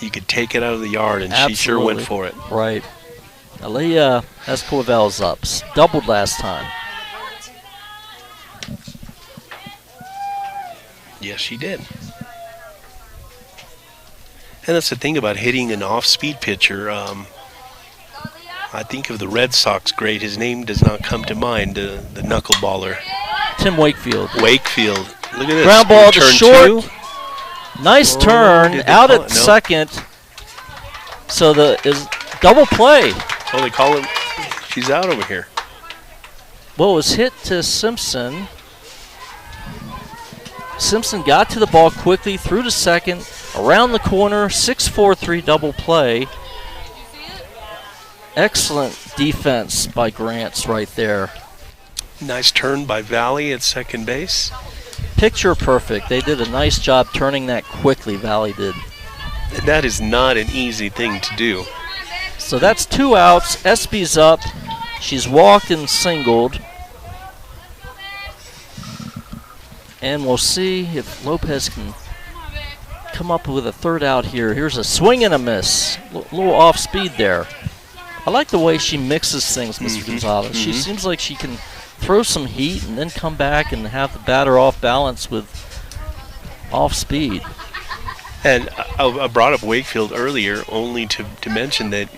you could take it out of the yard, and Absolutely. she sure went for it. Right. Aaliyah Escovel's up. Doubled last time. Yes, she did. And that's the thing about hitting an off-speed pitcher. I think of the Red Sox great. His name does not come to mind, the knuckleballer. Tim Wakefield. Wakefield. Look at this. Ground ball to Turn short. 2. Nice turn. did they Out call at it? No. second. So is double play. Oh, they call it. She's out over here. Well, it was hit to Simpson. Simpson got to the ball quickly, through to second, around the corner, 6-4-3 double play. Excellent defense by Grants right there. Nice turn by Valley at second base. Picture perfect. They did a nice job turning that quickly, Valley did. And that is not an easy thing to do. So that's 2 outs. Espy's up. She's walked and singled. And we'll see if Lopez can come up with a third out here. Here's a swing and a miss. A little off speed there. I like the way she mixes things, Mr. Gonzalez. She seems like she can throw some heat and then come back and have the batter off balance with off speed. And I brought up Wakefield earlier only to mention that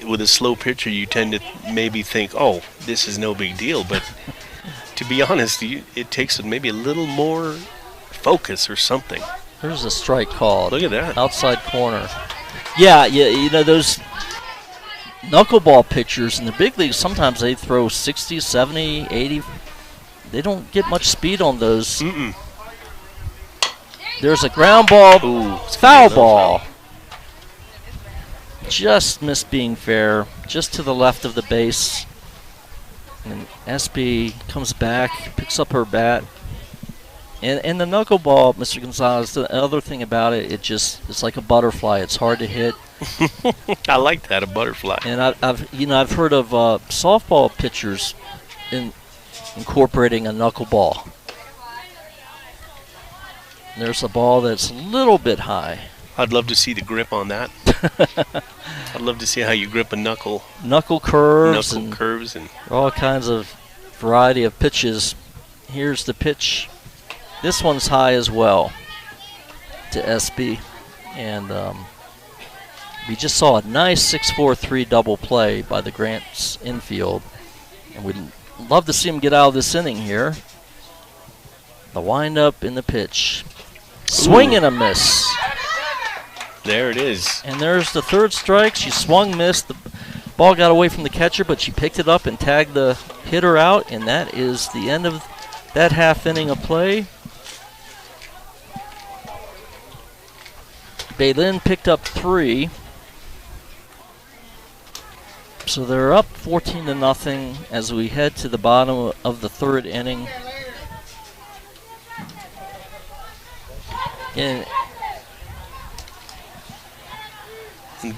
with a slow pitcher you tend to maybe think, oh, this is no big deal. But to be honest, it takes maybe a little more focus or something. There's a strike called. Look at that. Outside corner. Yeah, you know, those knuckleball pitchers in the big leagues, sometimes they throw 60, 70, 80. They don't get much speed on those. There's a ground ball. Ooh, foul ball. Just missed being fair. Just to the left of the base. And SB comes back, picks up her bat. And the knuckleball, Mr. Gonzalez, the other thing about it, it's like a butterfly. It's hard to hit. I like that, a butterfly. And I've heard of softball pitchers incorporating a knuckleball. There's a ball that's a little bit high. I'd love to see the grip on that. I'd love to see how you grip a knuckle. Knuckle curves. And all kinds of variety of pitches. Here's the pitch. This one's high as well to SB. And we just saw a nice 6-4-3 double play by the Grants infield. And we'd love to see him get out of this inning here. The windup in the pitch. Swing and a miss. There it is. And there's the third strike. She swung, missed. The ball got away from the catcher, but she picked it up and tagged the hitter out. And that is the end of that half inning of play. Belen picked up 3. So they're up 14-0 as we head to the bottom of the third inning. And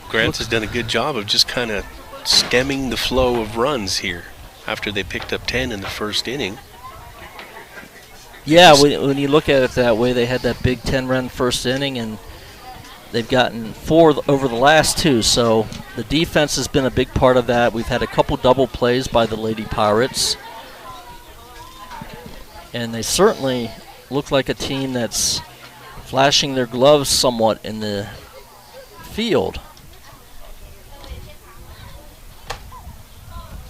Grants has done a good job of just kind of stemming the flow of runs here after they picked up 10 in the first inning. Yeah, when you look at it that way, they had that big 10-run first inning, and they've gotten 4 over the last 2. So the defense has been a big part of that. We've had a couple double plays by the Lady Pirates. And they certainly look like a team that's flashing their gloves somewhat in the field.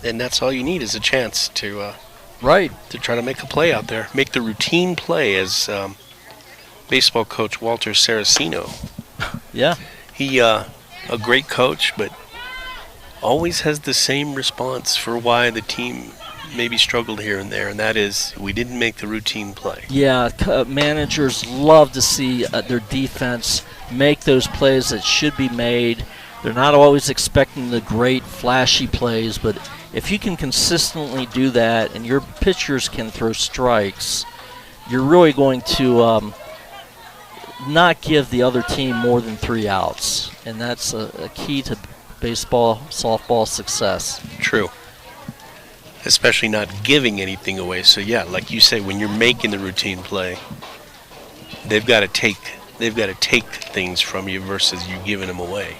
And that's all you need is a chance to right to try to make a play out there. Make the routine play, as baseball coach Walter Saraceno. Yeah. He, a great coach, but always has the same response for why the team maybe struggled here and there, and that is we didn't make the routine play. Yeah, managers love to see their defense make those plays that should be made. They're not always expecting the great flashy plays, but if you can consistently do that and your pitchers can throw strikes, you're really going to not give the other team more than 3 outs. And that's a key to baseball, softball success. True. Especially not giving anything away. So yeah, like you say, when you're making the routine play, they've got to take things from you versus you giving them away.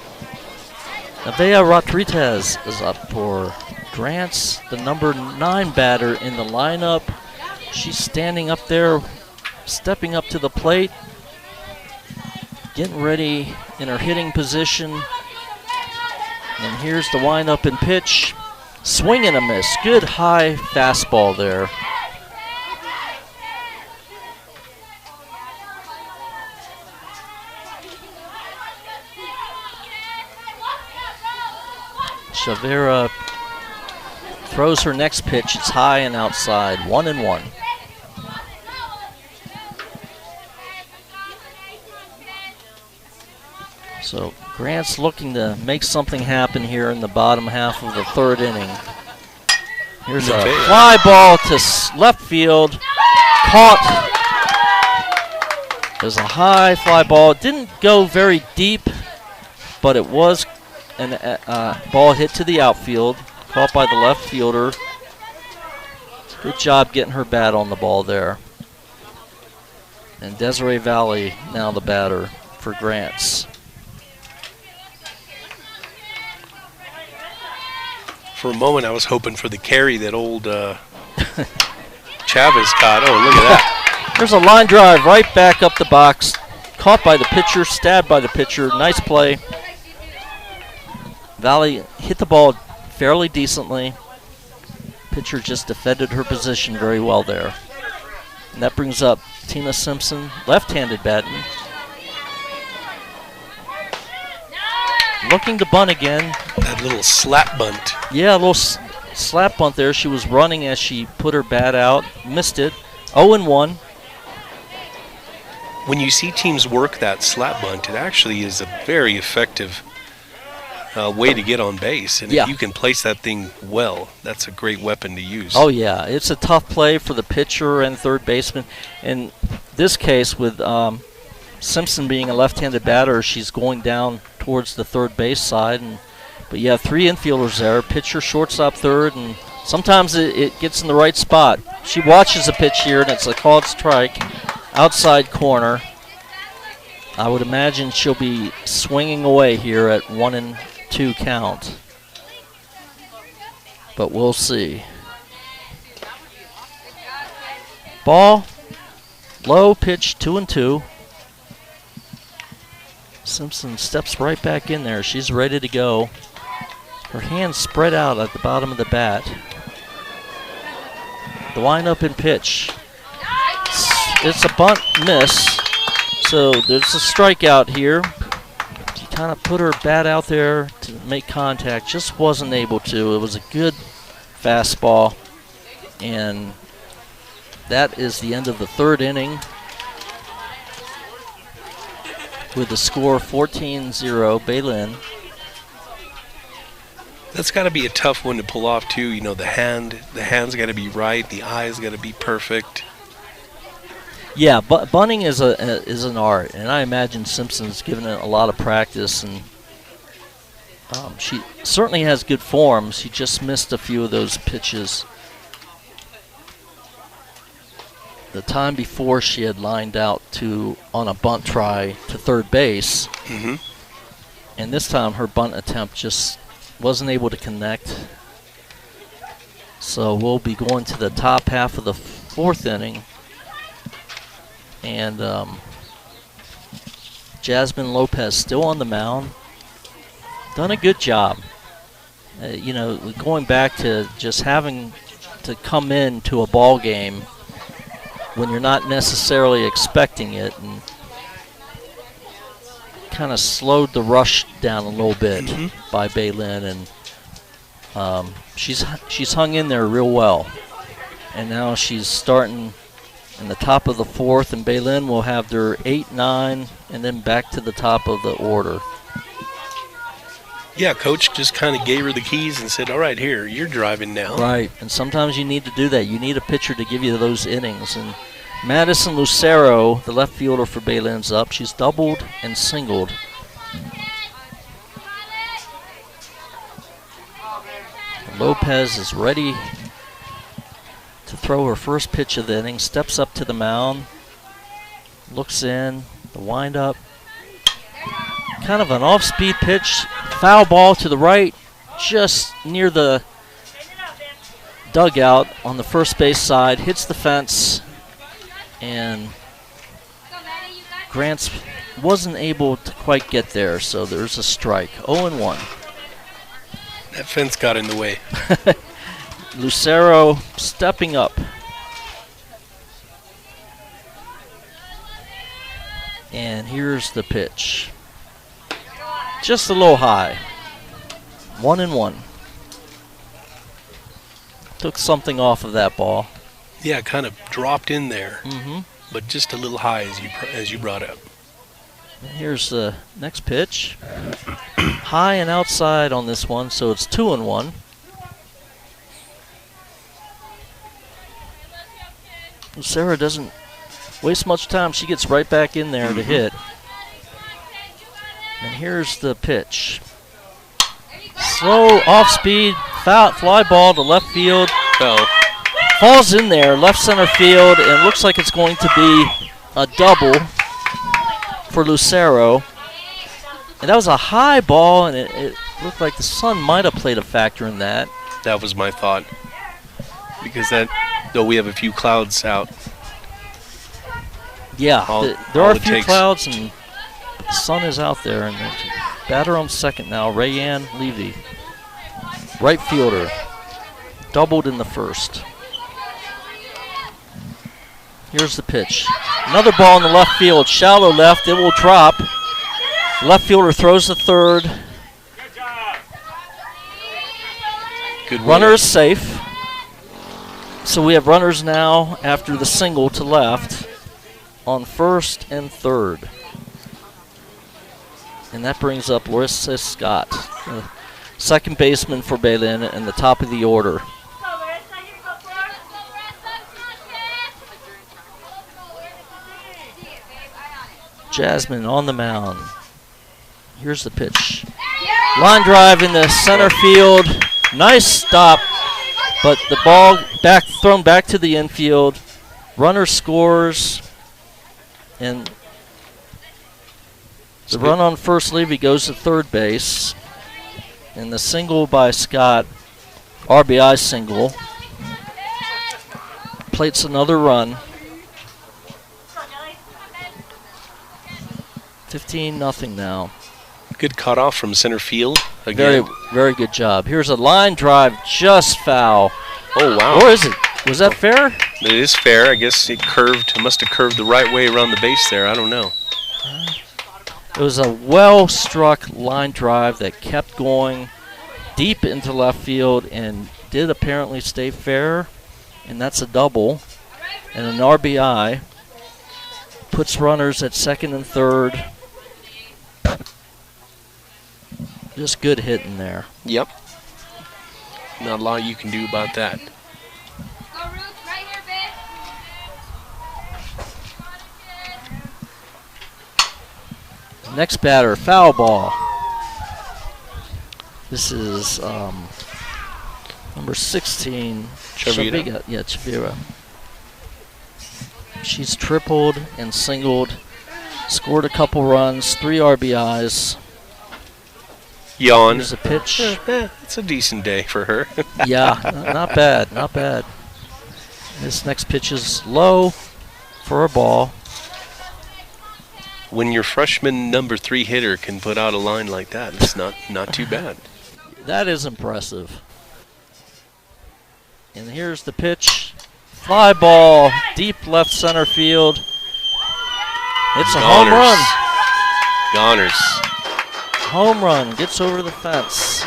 Nevaeh Rodriguez is up for Grants, the number 9 batter in the lineup. She's standing up there, stepping up to the plate, getting ready in her hitting position. And here's the windup and pitch. Swing and a miss. Good high fastball there. Chavera throws her next pitch. It's high and outside. 1-1. So Grant's looking to make something happen here in the bottom half of the third inning. Here's a fly ball to left field. Caught. It was a high fly ball. It didn't go very deep, but it was a ball hit to the outfield. Caught by the left fielder. Good job getting her bat on the ball there. And Desiree Valley now the batter for Grants. For a moment, I was hoping for the carry that old Chavez caught. Oh, look at that. There's a line drive right back up the box. Caught by the pitcher, stabbed by the pitcher. Nice play. Valley hit the ball fairly decently. Pitcher just defended her position very well there. And that brings up Tina Simpson, left-handed batting. Looking to bunt again. That little slap bunt. Yeah, a little slap bunt there. She was running as she put her bat out. Missed it. 0-1. When you see teams work that slap bunt, it actually is a very effective way to get on base. And if you can place that thing well, that's a great weapon to use. Oh, yeah. It's a tough play for the pitcher and third baseman. In this case, with Simpson being a left-handed batter, she's going down towards the third base side. But you have three infielders there, pitcher, shortstop, third, and sometimes it gets in the right spot. She watches a pitch here, and it's a called strike, outside corner. I would imagine she'll be swinging away here at 1-2 count. But we'll see. Ball, low pitch, 2-2. Simpson steps right back in there. She's ready to go. Her hands spread out at the bottom of the bat. The windup and pitch. It's a bunt miss. So there's a strikeout here. She kind of put her bat out there to make contact. Just wasn't able to. It was a good fastball. And that is the end of the third inning. With the score 14-0, Belen. That's got to be a tough one to pull off too. You know, the hand's got to be right, the eyes got to be perfect. Yeah, but bunting is an art, and I imagine Simpson's given it a lot of practice, and she certainly has good form. She just missed a few of those pitches. The time before she had lined out on a bunt try to third base, and this time her bunt attempt just wasn't able to connect. So we'll be going to the top half of the fourth inning, and Jasmine Lopez still on the mound. Done a good job. You know, going back to just having to come into a ball game when you're not necessarily expecting it, and kind of slowed the rush down a little bit by Belen, and she's hung in there real well. And now she's starting in the top of the fourth, and Belen will have their 8, 9, and then back to the top of the order. Yeah, coach just kind of gave her the keys and said, all right, here, you're driving now. Right, and sometimes you need to do that. You need a pitcher to give you those innings. And Madison Lucero, the left fielder for Belen's up. She's doubled and singled. Lopez is ready to throw her first pitch of the inning. Steps up to the mound. Looks in. The windup. Kind of an off-speed pitch. Foul ball to the right, just near the dugout on the first base side. Hits the fence, and Grants wasn't able to quite get there, so there's a strike. 0-1. That fence got in the way. Lucero stepping up. And here's the pitch. Just a little high. 1-1. Took something off of that ball. Yeah, kind of dropped in there, but just a little high as you brought up. And here's the next pitch. High and outside on this one, so it's 2-1. Sarah doesn't waste much time. She gets right back in there to hit. And here's the pitch. Slow, off speed, fly ball to left field. Falls in there, left center field, and looks like it's going to be a double for Lucero. And that was a high ball, and it looked like the sun might have played a factor in that. That was my thought. Because though we have a few clouds out. Yeah, there are a few clouds, and the sun is out there. And batter on second now, Rayanne Levy. Right fielder. Doubled in the first. Here's the pitch. Another ball in the left field. Shallow left. It will drop. Left fielder throws the third. Good runner is safe. So we have runners now after the single to left on first and third. And that brings up Larissa Scott, second baseman for Belen, and the top of the order. Jasmine on the mound. Here's the pitch. Line drive in the center field. Nice stop, but the ball thrown back to the infield. Runner scores, and the run on first Levy goes to third base. And the single by Scott, RBI single, plates another run. 15-0 now. Good cutoff from center field again. Very, very good job. Here's a line drive, just foul. Oh, wow. Or is it? Was that fair? It is fair. I guess it must have curved the right way around the base there. I don't know. It was a well-struck line drive that kept going deep into left field and did apparently stay fair. And that's a double. And an RBI puts runners at second and third. Just good hitting there. Yep. Not a lot you can do about that. Next batter, foul ball. This is number 16, Chavira. Yeah, Chavira. She's tripled and singled, scored a couple runs, 3 RBIs. Yawn. Here's a pitch. It's a decent day for her. Yeah, not bad, not bad. This next pitch is low for a ball. When your freshman number 3 hitter can put out a line like that, it's not too bad. That is impressive. And here's the pitch. Fly ball, deep left center field. It's a home run. Goners. Home run, gets over the fence.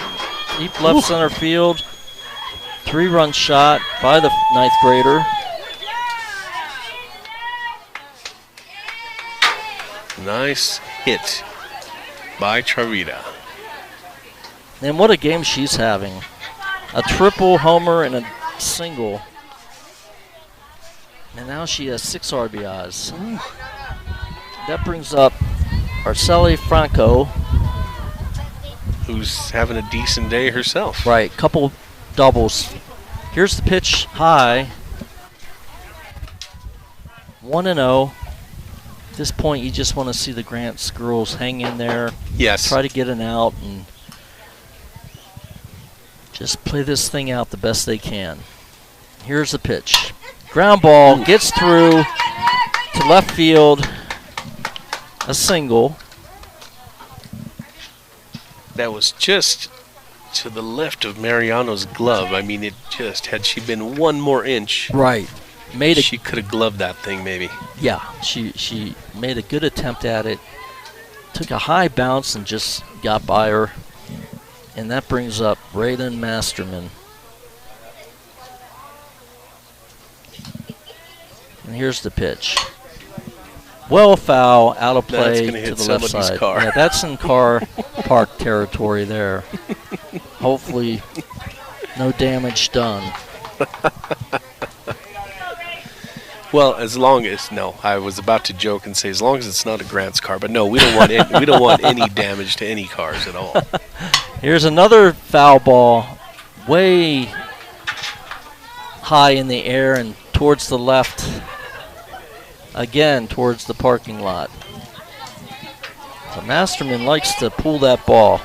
Deep left center field. 3-run shot by the 9th grader. Nice hit by Charita. And what a game she's having. A triple, homer, and a single. And now she has 6 RBIs. That brings up Arceli Franco. Who's having a decent day herself. Right, couple doubles. Here's the pitch, high. 1-0. At this point, you just want to see the Grants girls hang in there. Yes. Try to get an out and just play this thing out the best they can. Here's the pitch. Ground ball gets through to left field. A single. That was just to the left of Mariano's glove. I mean, it just, had she been 1 more inch, right, she could have gloved that thing maybe. Yeah, she made a good attempt at it. Took a high bounce and just got by her. And that brings up Raylan Masterman. And here's the pitch. Well, foul, out of That's play gonna hit to the left somebody's side. car. Yeah, that's in car park territory there. Hopefully, no damage done. Well, as long as I was about to joke and say as long as it's not a Grant's car, but no, we don't want we don't want any damage to any cars at all. Here's another foul ball, way high in the air and towards the left. Again, towards the parking lot. The Masterman likes to pull that ball.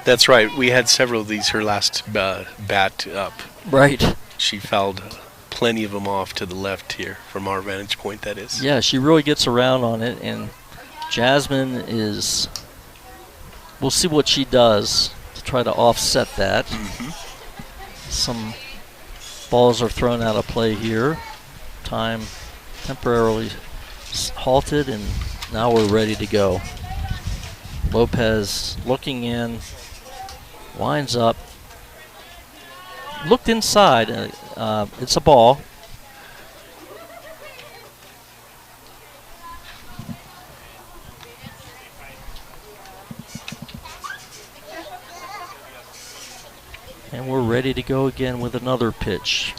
That's right. We had several of these her last bat up. Right. She fouled plenty of them off to the left here from our vantage point, that is. Yeah, she really gets around on it, and Jasmine is... We'll see what she does to try to offset that. Some balls are thrown out of play here. Time temporarily halted, and now we're ready to go. Lopez looking in, winds up, looked inside. It's a ball. And we're ready to go again with another pitch.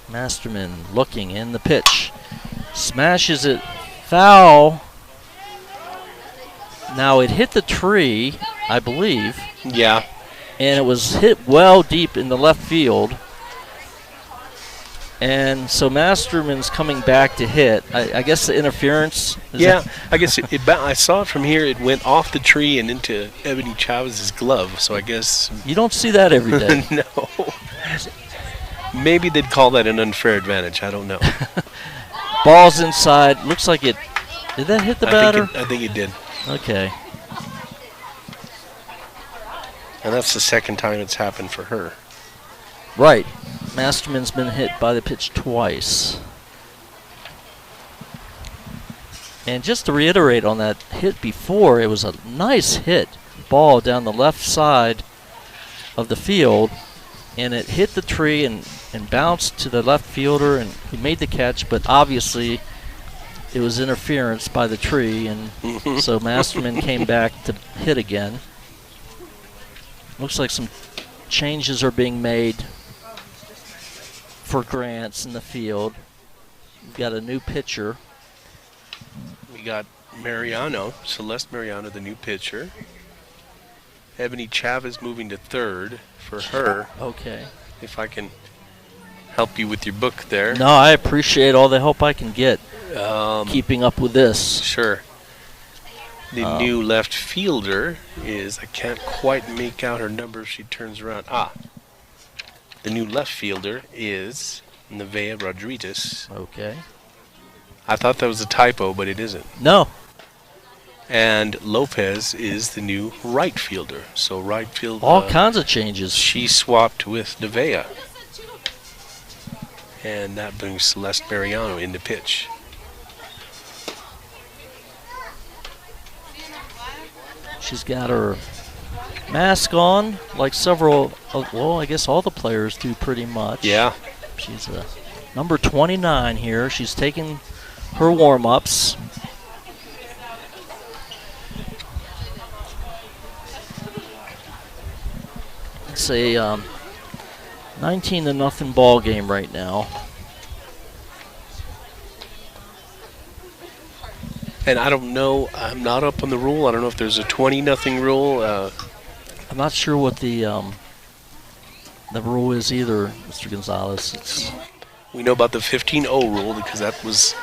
Masterman looking in the pitch. Smashes it foul. Now it hit the tree, I believe. Yeah. And it was hit well deep in the left field. And so Masterman's coming back to hit. I guess the interference. I guess I saw it from here. It went off the tree and into Ebony Chavez's glove. So I guess you don't see that every day. no. Maybe they'd call that an unfair advantage. I don't know. Ball's inside. Looks like it. Did that hit the batter? I think it did. Okay. And that's the second time it's happened for her. Right. Masterman's been hit by the pitch twice. And just to reiterate on that hit before, it was a nice hit ball down the left side of the field, and it hit the tree and bounced to the left fielder, and he made the catch, but obviously it was interference by the tree, and so Masterman came back to hit again. Looks like some changes are being made for Grants in the field. We've got a new pitcher. We got Mariano, Celeste Mariano, the new pitcher. Ebony Chavez moving to third for her. Okay. If I can help you with your book there. No, I appreciate all the help I can get keeping up with this. Sure. The new left fielder is, I can't quite make out her number if she turns around. The new left fielder is Nevaeh Rodriguez. Okay. I thought that was a typo, but it isn't. No. And Lopez is the new right fielder. So right field. All kinds of changes. She swapped with Nevaeh. And that brings Celeste Mariano into pitch. She's got her mask on, like several, well, I guess all the players do pretty much. Yeah. She's number 29 here. She's taking her warm-ups. It's a 19-0 ball game right now. And I don't know, I'm not up on the rule. I don't know if there's a 20-0 rule. I'm not sure what the rule is either, Mr. Gonzalez. We know about the 15-0 rule because that was,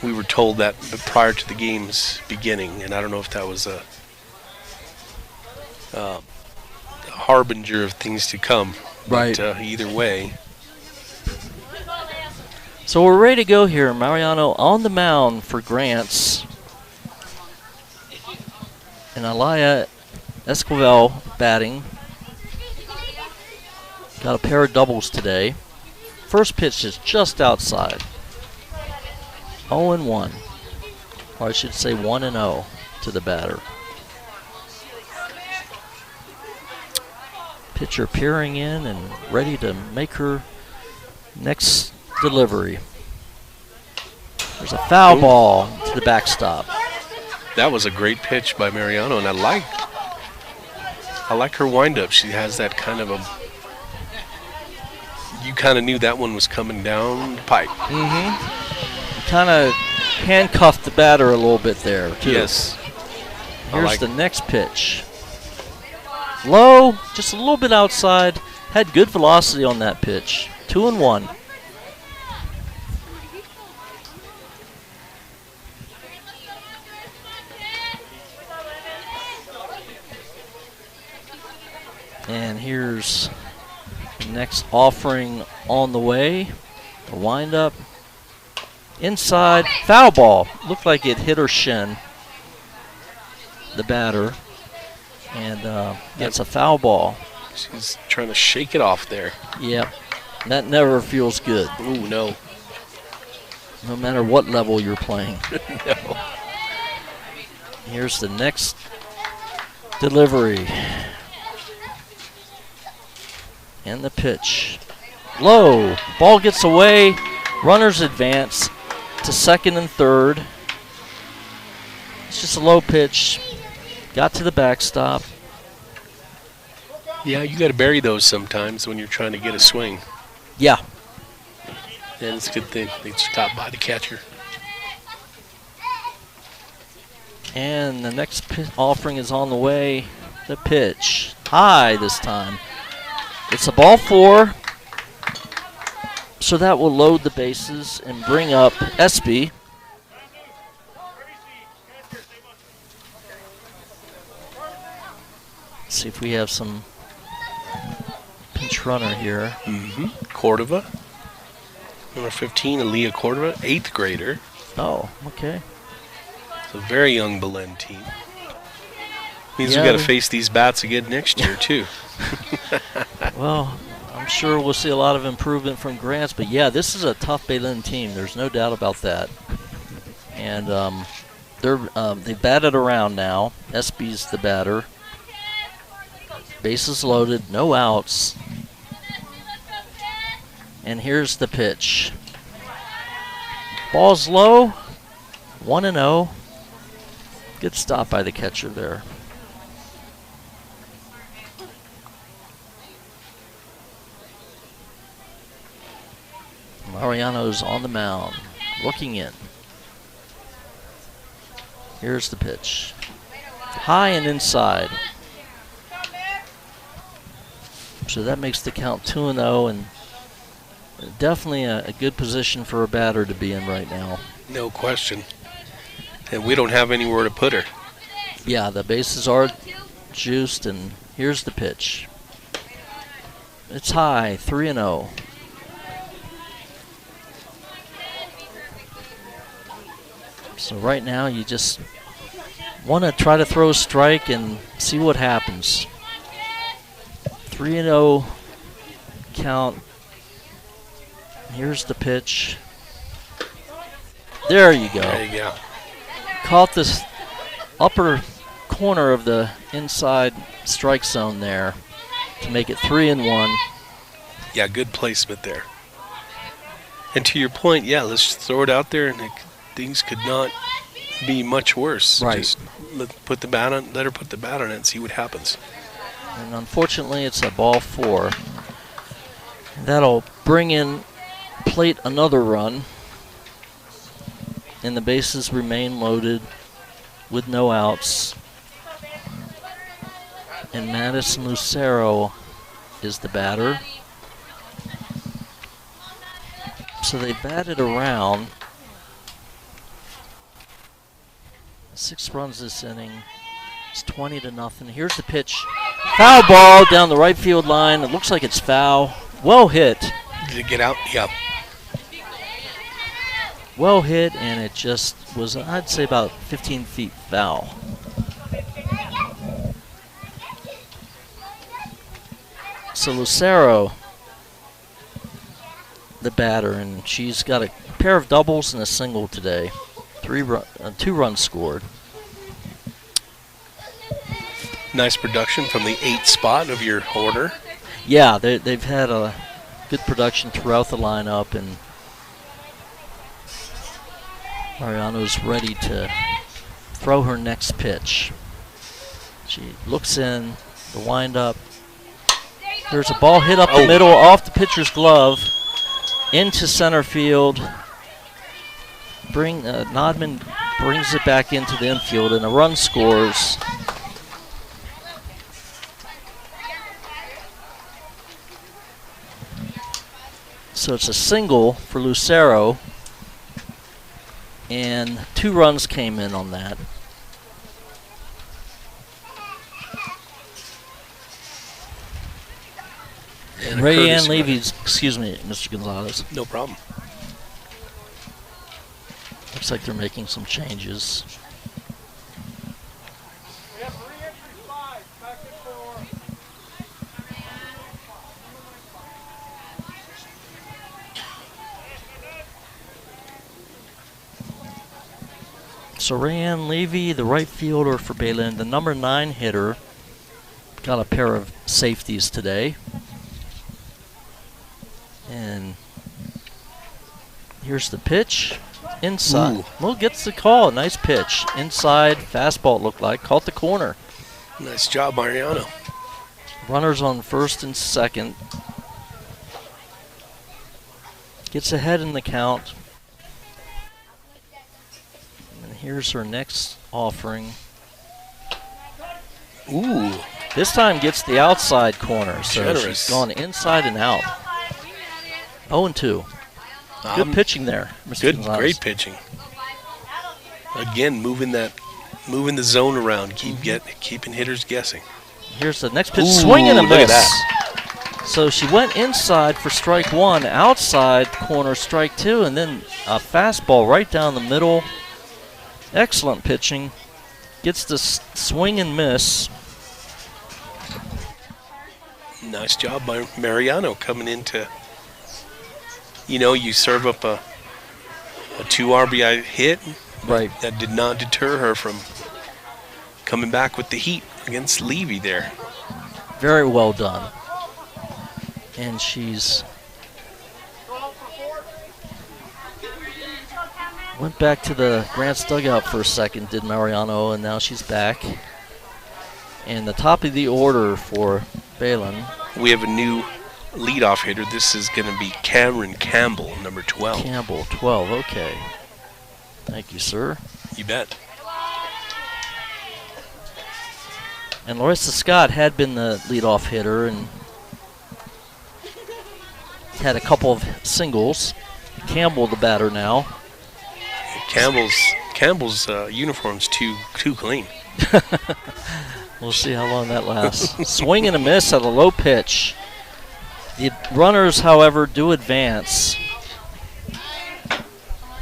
we were told that prior to the game's beginning, and I don't know if that was a harbinger of things to come. Right. But either way. So we're ready to go here. Mariano on the mound for Grants. And Alaya Esquivel batting. Got a pair of doubles today. First pitch is just outside. 0-1. Or I should say 1-0 to the batter. Pitcher peering in and ready to make her Next delivery. There's a foul ball to the backstop. That was a great pitch by Mariano, and I like her windup. She has that kind of a. You kind of knew that one was coming down the pipe. Kind of handcuffed the batter a little bit there, too. Yes. Here's the next pitch. Low, just a little bit outside. Had good velocity on that pitch. 2-1. And here's the next offering on the way. A windup. Inside, foul ball. Looked like it hit her shin, the batter. And that's a foul ball. She's trying to shake it off there. Yep. That never feels good. Ooh, no. No matter what level you're playing. No. Here's the next delivery. And the pitch. Low. Ball gets away. Runners advance to second and third. It's just a low pitch. Got to the backstop. Yeah, you got to bury those sometimes when you're trying to get a swing. Yeah. And it's a good thing they just got by the catcher. And the next offering is on the way. The pitch. High this time. It's a ball 4. So that will load the bases and bring up Espy. Let's see if we have some pinch runner here. Cordova. Number 15, Aaliyah Cordova, 8th grader. Oh, okay. It's a very young Belen team. Means Yeah, we got to face these bats again next year, too. Well, I'm sure we'll see a lot of improvement from Grants, but yeah, this is a tough Belen team. There's no doubt about that. And they batted around now. Espy's the batter. Bases loaded, no outs. And here's the pitch. Ball's low, 1-0. Good stop by the catcher there. Mariano's on the mound, looking in. Here's the pitch. High and inside. So that makes the count 2-0, and definitely a good position for a batter to be in right now. No question. And we don't have anywhere to put her. Yeah, the bases are juiced, and here's the pitch. It's high, 3-0. So right now you just want to try to throw a strike and see what happens. 3-0 count. Here's the pitch. There you go. There you go. Caught this upper corner of the inside strike zone there to make it 3-1. Yeah, good placement there. And to your point, yeah, let's throw it out there, and things could not be much worse. Right. Just let her put the bat on it and see what happens. And unfortunately, it's a ball 4. That'll bring in plate another run. And the bases remain loaded with no outs. And Madison Lucero is the batter. So they batted around. 6 runs this inning. It's 20-0. Here's the pitch. Foul ball down the right field line. It looks like it's foul. Well hit. Did it get out? Yeah. Well hit, and it just was, I'd say, about 15 feet foul. So Lucero, the batter, and she's got a pair of doubles and a single today. 2 runs scored. Nice production from the 8th spot of your order. Yeah, they've had good production throughout the lineup, and Mariano's ready to throw her next pitch. She looks in, the windup. There's a ball hit up the middle, off the pitcher's glove, into center field. Nodman brings it back into the infield, and a run scores. So it's a single for Lucero, and 2 runs came in on that. And Rayanne Levy's, excuse me, Mr. Gonzalez. No problem. Looks like they're making some changes. So Rayanne Levy, the right fielder for Belen, the number 9 hitter, got a pair of safeties today. And here's the pitch. Inside. Ooh. Well, gets the call. Nice pitch. Inside, fastball it looked like. Caught the corner. Nice job, Mariano. Runners on first and second. Gets ahead in the count. And here's her next offering. Ooh. This time gets the outside corner. So Generous. she's gone inside and out. 0-2. Good pitching there, Mr. Good, Gonzalez. great pitching. Again, moving the zone around, keeping hitters guessing. Here's the next pitch, Ooh, swing and a look at miss. that. So she went inside for strike 1, outside corner strike 2, and then a fastball right down the middle. Excellent pitching. Gets the swing and miss. Nice job by Mariano coming into. You serve up a 2 RBI hit. Right. That did not deter her from coming back with the heat against Levy there. Very well done. And she's went back to the Grant's dugout for a second, did Mariano, and now she's back. And the top of the order for Belen. We have a new leadoff hitter. This is going to be Cameron Campbell, number 12. Campbell, 12, okay. Thank you, sir. You bet. And Larissa Scott had been the leadoff hitter and had a couple of singles. Campbell the batter now. Campbell's uniform's too clean. We'll see how long that lasts. Swing and a miss at a low pitch. The runners, however, do advance.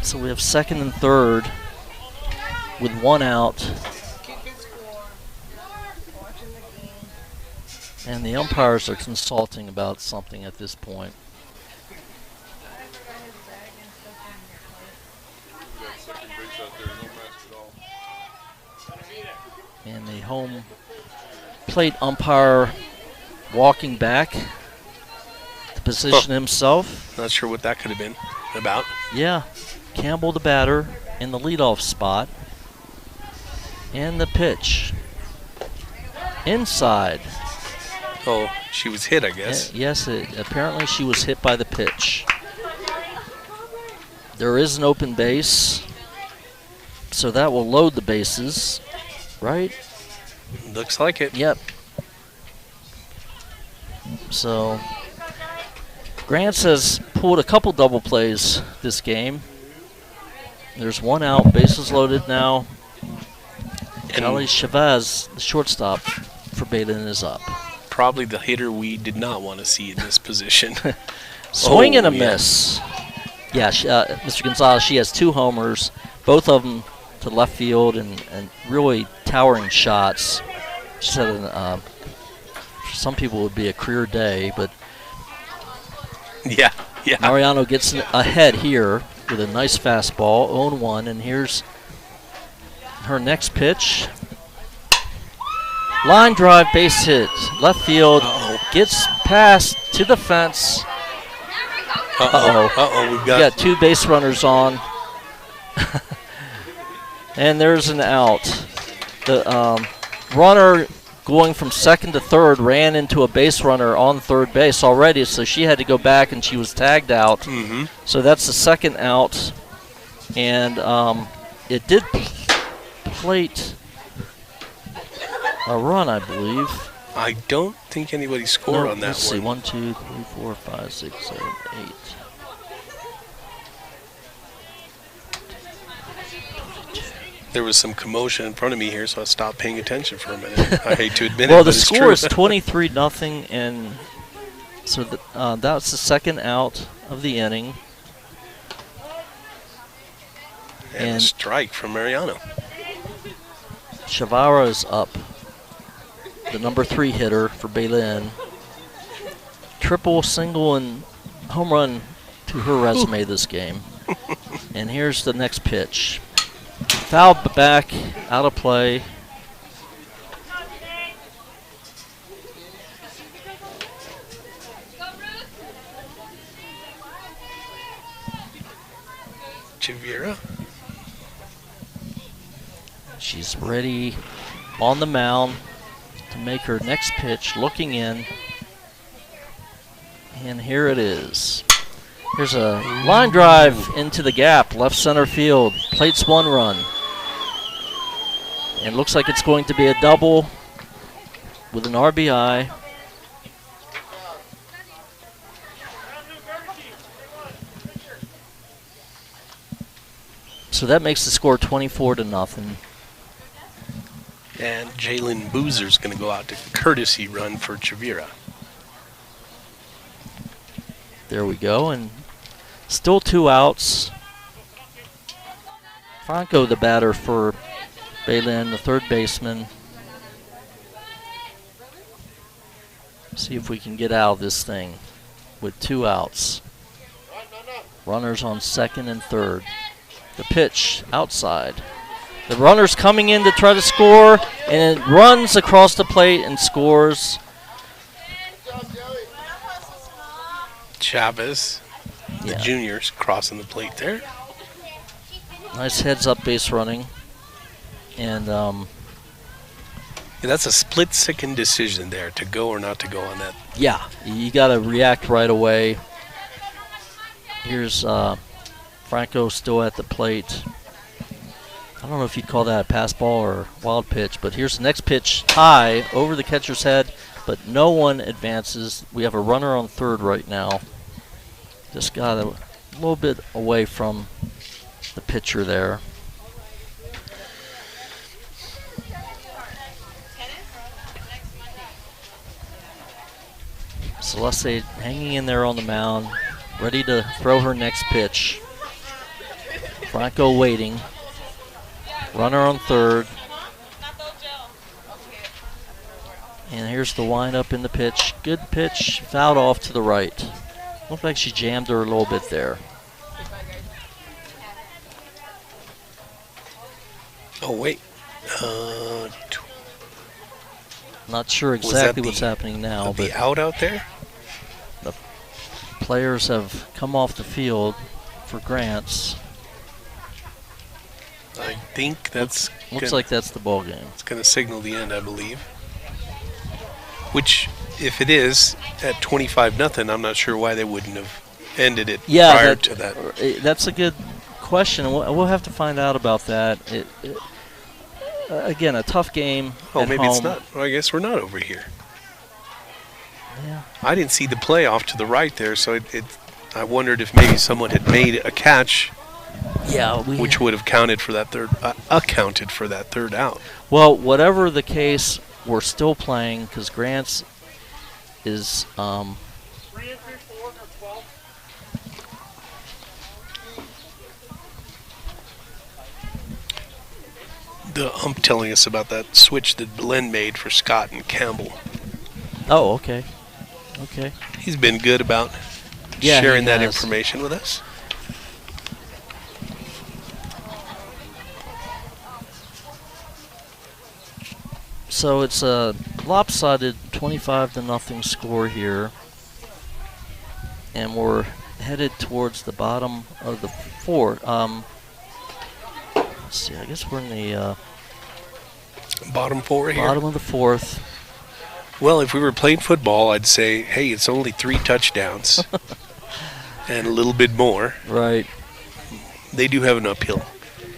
So we have second and third with 1 out. And the umpires are consulting about something at this point. And the home plate umpire walking back to position himself. Not sure what that could have been about. Yeah, Campbell the batter in the leadoff spot. And the pitch. Inside. Oh, she was hit, I guess. Yes, apparently she was hit by the pitch. There is an open base, so that will load the bases, right? Looks like it. Yep. So Grants has pulled a couple double plays this game. There's 1 out, bases loaded now. Kelly Chavez, the shortstop for Belen, is up. Probably the hitter we did not want to see in this position. Swing and a miss. Yeah, Mr. Gonzalez, she has 2 homers, both of them to left field, and really towering shots. She said for some people it would be a career day, but yeah. Mariano gets ahead here with a nice fastball, 0-1, and here's her next pitch. Line drive, base hit, left field, gets past to the fence, We've We got 2 base runners on. And there's an out. The runner going from second to third ran into a base runner on third base already, so she had to go back and she was tagged out. Mm-hmm. So that's the second out. And it did plate a run, I believe. I don't think anybody scored on that let's see, one. 1, 2, 3, 4, 5, 6, 7, 8. There was some commotion in front of me here, so I stopped paying attention for a minute. I hate to admit Well, it, the but it's score true. is 23-0, and so that's the second out of the inning. And a strike from Mariano. Shavara is up, the number 3 hitter for Belen. Triple, single, and home run to her resume this game. And here's the next pitch. Foul back, out of play. Chavira. She's ready on the mound to make her next pitch, looking in. And here it is. Here's a line drive into the gap, left center field. Plates 1 run. And looks like it's going to be a double with an RBI. So that makes the score 24-0. And Jalen Boozer's going to go out to courtesy run for Chavira. There we go, and still 2 outs. Franco, the batter for Belen, the third baseman. See if we can get out of this thing with 2 outs. Runners on second and third. The pitch outside. The runner's coming in to try to score, and it runs across the plate and scores. Chavez, the juniors, crossing the plate there. Nice heads-up base running. And That's a split-second decision there, to go or not to go on that. yeah, you got to react right away. Here's Franco still at the plate. I don't know if you'd call that a pass ball or wild pitch, but here's the next pitch, high over the catcher's head, but no one advances. We have a runner on third right now. Just got a little bit away from the pitcher there. Celeste hanging in there on the mound, ready to throw her next pitch. Franco waiting. Runner on third. And here's the windup in the pitch. Good pitch, fouled off to the right. Looked like she jammed her a little bit there. Oh, wait. Not sure exactly what's happening now, but the out there? the players have come off the field for Grants. I think that's... Looks like that's the ball game. It's going to signal the end, I believe. Which, if it is at 25-0, I'm not sure why they wouldn't have ended it prior to that. That's a good question. We'll have to find out about that. Again, a tough game. Maybe home. It's not. Well, I guess we're not over here. Yeah. I didn't see the play off to the right there, so I wondered if maybe someone had made a catch. Yeah, which would have counted for that accounted for that third out. Well, whatever the case, we're still playing because Grants is. The ump telling us about that switch that Belen made for Scott and Campbell. Oh, okay. Okay. He's been good about sharing that information with us. So it's a lopsided 25-0 score here, and we're headed towards the bottom of the fourth. Let's see, I guess we're in the Bottom four here. bottom of the fourth. Well, if we were playing football, I'd say, hey, it's only 3 touchdowns and a little bit more. Right. They do have an uphill.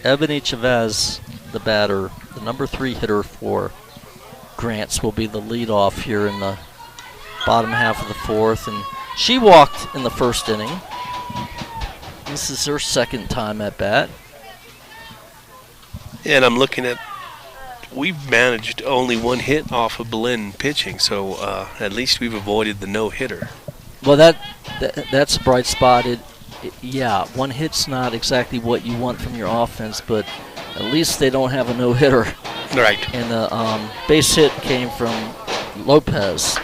Ebony Chavez, the batter, the number 3 hitter for Grants, will be the leadoff here in the bottom half of the fourth. And she walked in the first inning. This is her second time at bat. And I'm looking at, we've managed only 1 hit off of Belen pitching, so at least we've avoided the no-hitter. Well, that's a bright spot. Yeah, 1 hit's not exactly what you want from your offense, but at least they don't have a no-hitter. Right. And the base hit came from Lopez.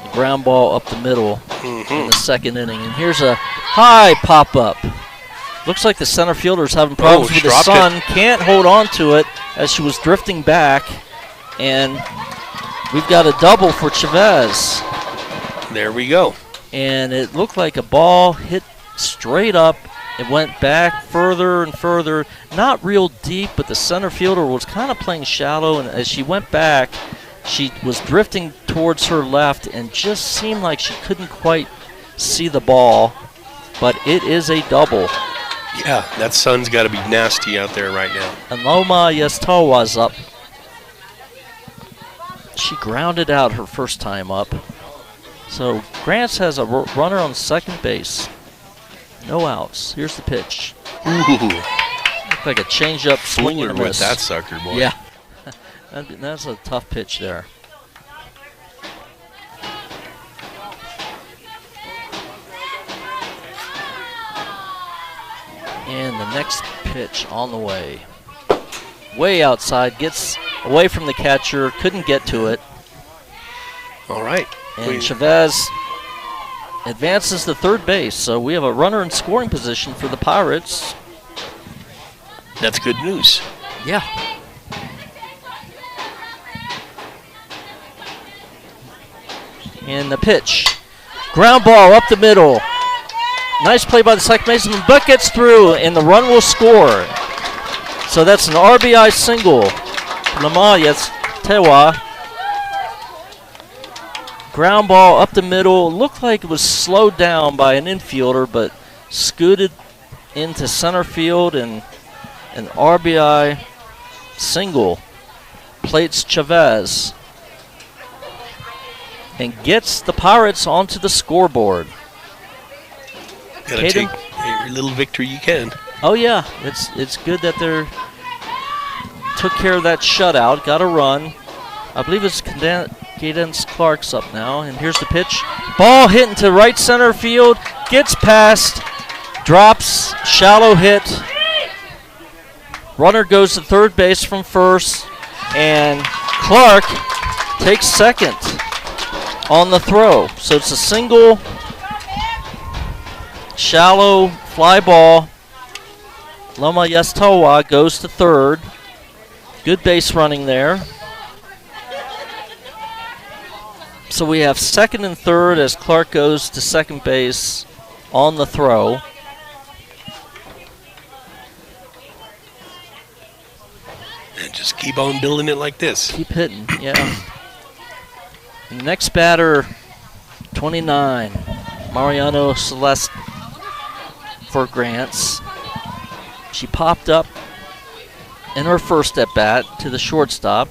The ground ball up the middle in the second inning. And here's a high pop-up. Looks like the center fielder's having problems with the sun. Can't hold on to it as she was drifting back. And we've got a double for Chavez. There we go. And it looked like a ball hit straight up. It went back further and further. Not real deep, but the center fielder was kind of playing shallow. And as she went back, she was drifting towards her left and just seemed like she couldn't quite see the ball. But it is a double. Yeah, that sun's got to be nasty out there right now. And Loma Yestowa's up. She grounded out her first time up. So Grants has a runner on second base. No outs. Here's the pitch. Ooh. Looks like a changeup swing and a with miss. that sucker, boy. Yeah. That's a tough pitch there. And the next pitch on the way. Way outside, gets away from the catcher, couldn't get to it. All right. And Chavez advances to third base, so we have a runner in scoring position for the Pirates. That's good news. Yeah. And the pitch. Ground ball up the middle. Nice play by the second baseman, but gets through, and the run will score. So that's an RBI single. Lama Tewa. Ground ball up the middle. Looked like it was slowed down by an infielder, but scooted into center field, and an RBI single plates Chavez and gets the Pirates onto the scoreboard. Got to take every little victory you can. Oh yeah, it's good that they took care of that shutout. Got a run. I believe it's Cadence Clark's up now, and here's the pitch. Ball hit into right center field. Gets past, drops, shallow hit. Runner goes to third base from first, and Clark takes second on the throw. So it's a single. Shallow fly ball. Loma Yestowa goes to third. Good base running there. So we have second and third as Clark goes to second base on the throw. And just keep on building it like this. Keep hitting, yeah. And the next batter, 29, Mariano Celeste for Grants. She popped up in her first at bat to the shortstop.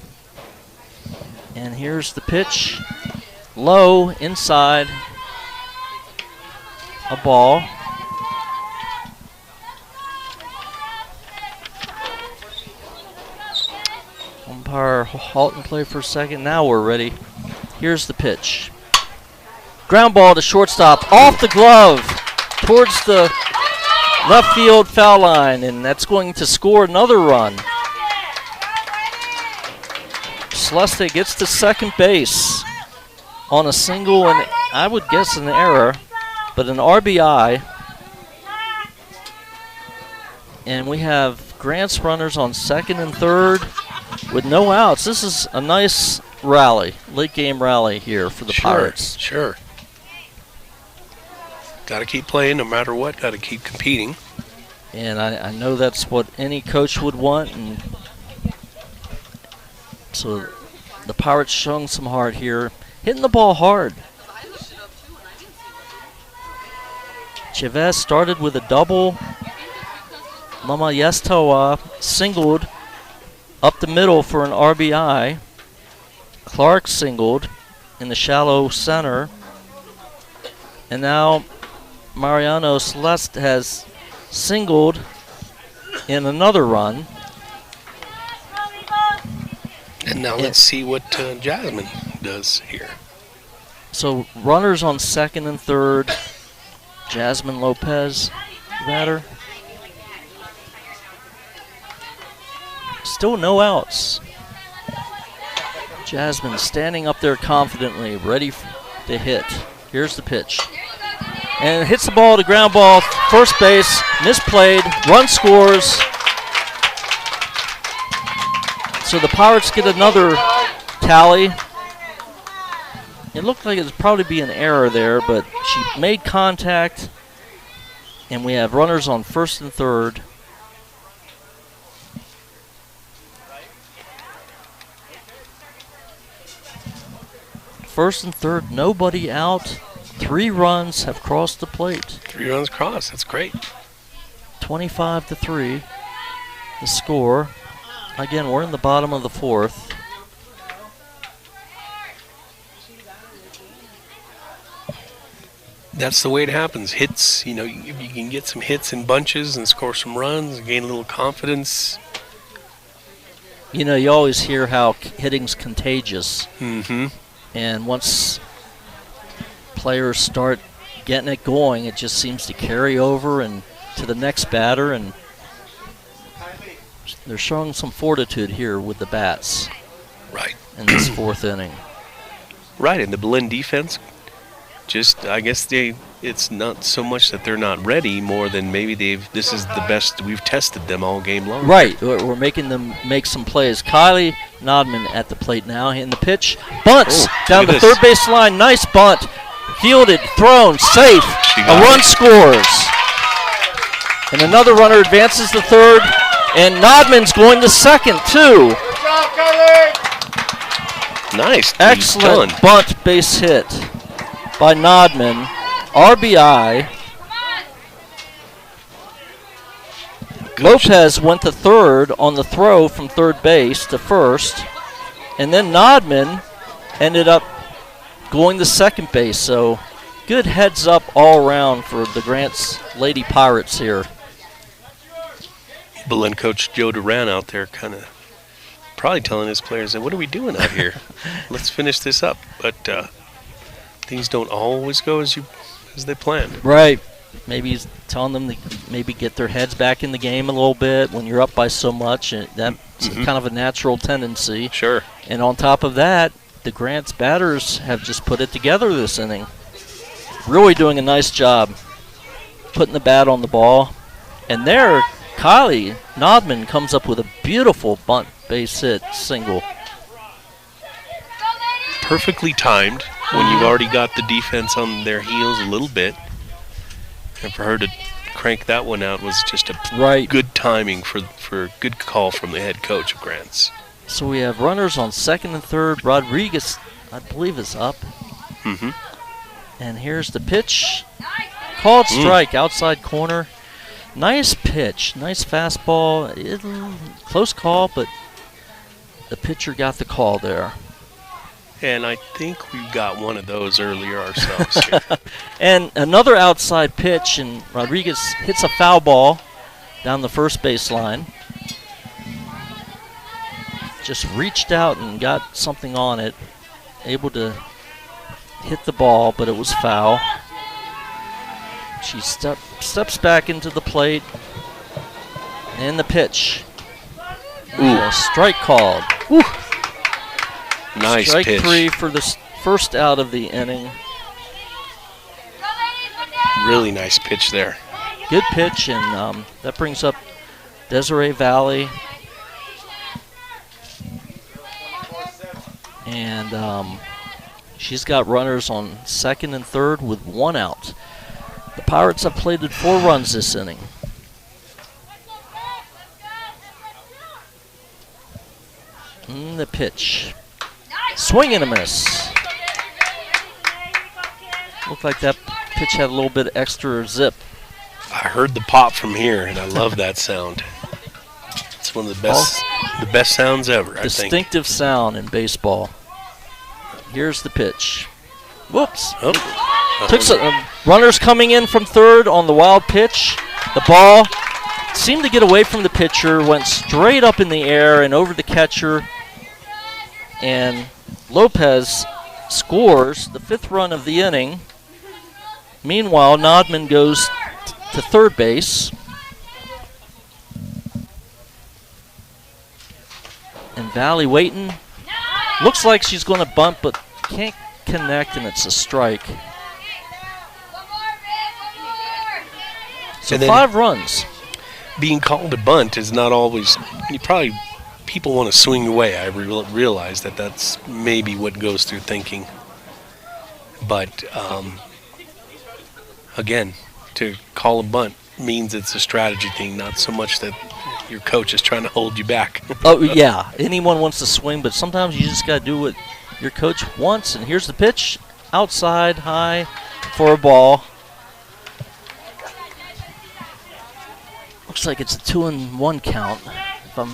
And here's the pitch. Low, inside, a ball. Umpire halt and play for a second. Now we're ready. Here's the pitch. Ground ball to shortstop, off the glove, towards the left field foul line, and that's going to score another run. Celeste gets to second base on a single, and I would guess an error, but an RBI. And we have Grants runners on second and third with no outs. This is a nice rally, late game rally here for the Pirates. Sure. Got to keep playing no matter what. Got to keep competing. And I know that's what any coach would want. And so the Pirates showing some heart here. Hitting the ball hard. Chavez started with a double. Lama Yestoa singled up the middle for an RBI. Clark singled in the shallow center. And now Mariano Celeste has singled in another run. And now let's see what Jasmine does here. So runners on second and third. Jasmine Lopez, batter. Still no outs. Jasmine standing up there confidently, ready to hit. Here's the pitch. And hits the ball to ground ball, first base, misplayed, run scores. So the Pirates get another tally. It looked like it would probably be an error there, but she made contact. And we have runners on first and third. First and third, nobody out. 3 runs have crossed the plate. 3 runs crossed. That's great. 25-3, the score. Again, we're in the bottom of the fourth. That's the way it happens. Hits, if you can get some hits in bunches and score some runs and gain a little confidence. You always hear how hitting's contagious. Mm-hmm. And once players start getting it going, it just seems to carry over and to the next batter. And they're showing some fortitude here with the bats. Right. In this fourth inning. Right, and the Belen defense, I guess it's not so much that they're not ready, more than maybe this is the best we've tested them all game long. Right, we're making them make some plays. Kylie Nodman at the plate now, hitting the pitch. Bunts down the third base line, nice bunt. Fielded, thrown, safe. A run scores. And another runner advances to third, and Nodman's going to second, too. Good job, Kylie! Nice. Excellent bunt base hit by Nodman. RBI. Lopez went to third on the throw from third base to first. And then Nodman ended up going to second base. So good heads up all around for the Grants Lady Pirates here. Belen coach Joe Duran out there kind of probably telling his players, what are we doing out here? Let's finish this up. But things don't always go as they planned. Right. Maybe he's telling them to maybe get their heads back in the game a little bit when you're up by so much. And that's kind of a natural tendency. Sure. And on top of that, the Grants batters have just put it together this inning. Really doing a nice job putting the bat on the ball. And there, Kylie Nodman comes up with a beautiful bunt base hit single. Perfectly timed when you've already got the defense on their heels a little bit. And for her to crank that one out was just a good timing for a good call from the head coach of Grants. So we have runners on second and third. Rodriguez, I believe, is up. Mm-hmm. And here's the pitch. Called strike, outside corner. Nice pitch, nice fastball. Close call, but the pitcher got the call there. And I think we got one of those earlier ourselves here. And another outside pitch, and Rodriguez hits a foul ball down the first base line. Just reached out and got something on it. Able to hit the ball, but it was foul. She steps back into the plate. And the pitch. A strike called. Ooh. Nice Strike pitch. 3 for the first out of the inning. Really nice pitch there. Good pitch, and that brings up Desiree Valley. And she's got runners on second and third with one out. The Pirates have plated 4 runs this inning. The pitch. Swing and a miss. Looked like that pitch had a little bit extra zip. I heard the pop from here, and I love that sound. It's one of the best sounds ever, I think. Distinctive sound in baseball. Here's the pitch. Whoops. Took some runners coming in from third on the wild pitch. The ball seemed to get away from the pitcher, went straight up in the air and over the catcher. And Lopez scores the 5th run of the inning. Meanwhile, Nodman goes to third base. And Valley waiting. Looks like she's going to bunt, but can't connect, and it's a strike. So 5 runs. Being called a bunt is not always. People want to swing away. I realize that that's maybe what goes through thinking. But again, to call a bunt means it's a strategy thing, not so much that your coach is trying to hold you back. Oh, yeah. Anyone wants to swing, but sometimes you just got to do what your coach wants. And here's the pitch. Outside, high for a ball. Looks like it's a 2-1 count, if I'm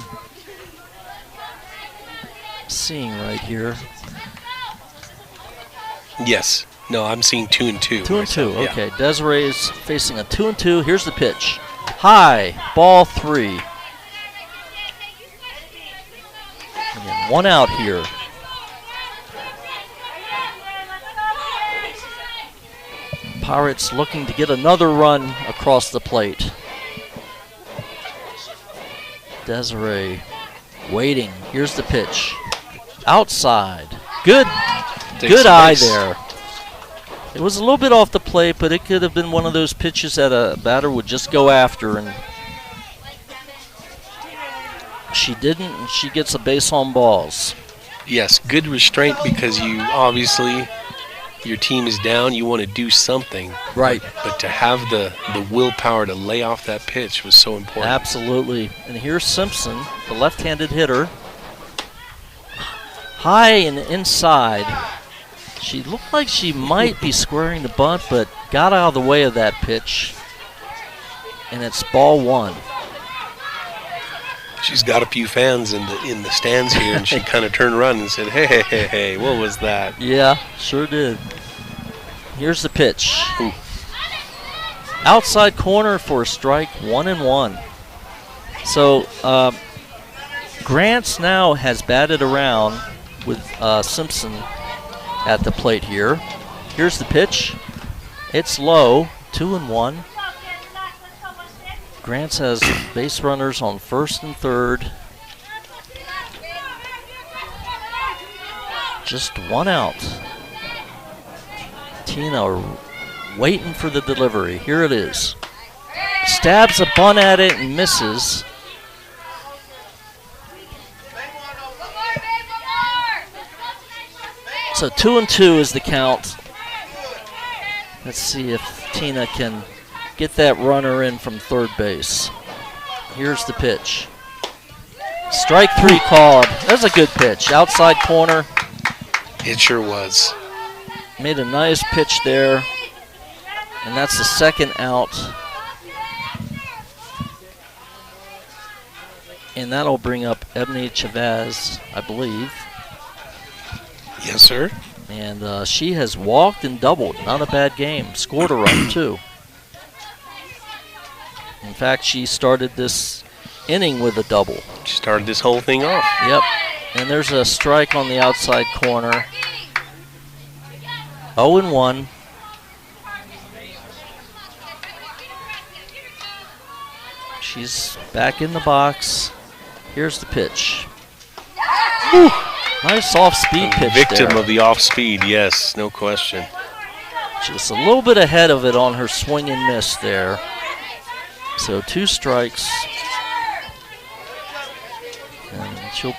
seeing right here. Yes. No, I'm seeing 2-2. 2-2, Yeah. okay. Desiree is facing a 2-2. Here's the pitch. High, ball 3. Again, 1 out here. Pirates looking to get another run across the plate. Desiree waiting. Here's the pitch. Outside. Good eye there. It was a little bit off the plate, but it could have been one of those pitches that a batter would just go after, and she didn't, and she gets a base on balls. Yes, good restraint, because you obviously, your team is down, you want to do something. Right. But to have the willpower to lay off that pitch was so important. Absolutely. And here's Simpson, the left-handed hitter. High and inside. She looked like she might be squaring the bunt, but got out of the way of that pitch. And it's ball 1. She's got a few fans in the stands here, and she kind of turned around and said, hey, what was that? Yeah, sure did. Here's the pitch. Ooh. Outside corner for a strike, 1-1. So Grants now has batted around with Simpson at the plate here. Here's the pitch. It's low, 2-1. Grants has base runners on first and third. Just 1 out. Tina waiting for the delivery. Here it is. Stabs a bunt at it and misses. So 2-2 is the count. Let's see if Tina can get that runner in from third base. Here's the pitch. Strike 3 called. That's a good pitch. Outside corner. It sure was. Made a nice pitch there. And that's the 2nd out. And that'll bring up Ebony Chavez, I believe. Yes, sir. And she has walked and doubled. Not a bad game. Scored a run, too. In fact, she started this inning with a double. She started this whole thing off. Yep. And there's a strike on the outside corner. 0-1. She's back in the box. Here's the pitch. Whew. Nice off-speed pitch Victim there. of the off-speed, yes, no question. Just a little bit ahead of it on her swing and miss there. So 2 strikes. And she'll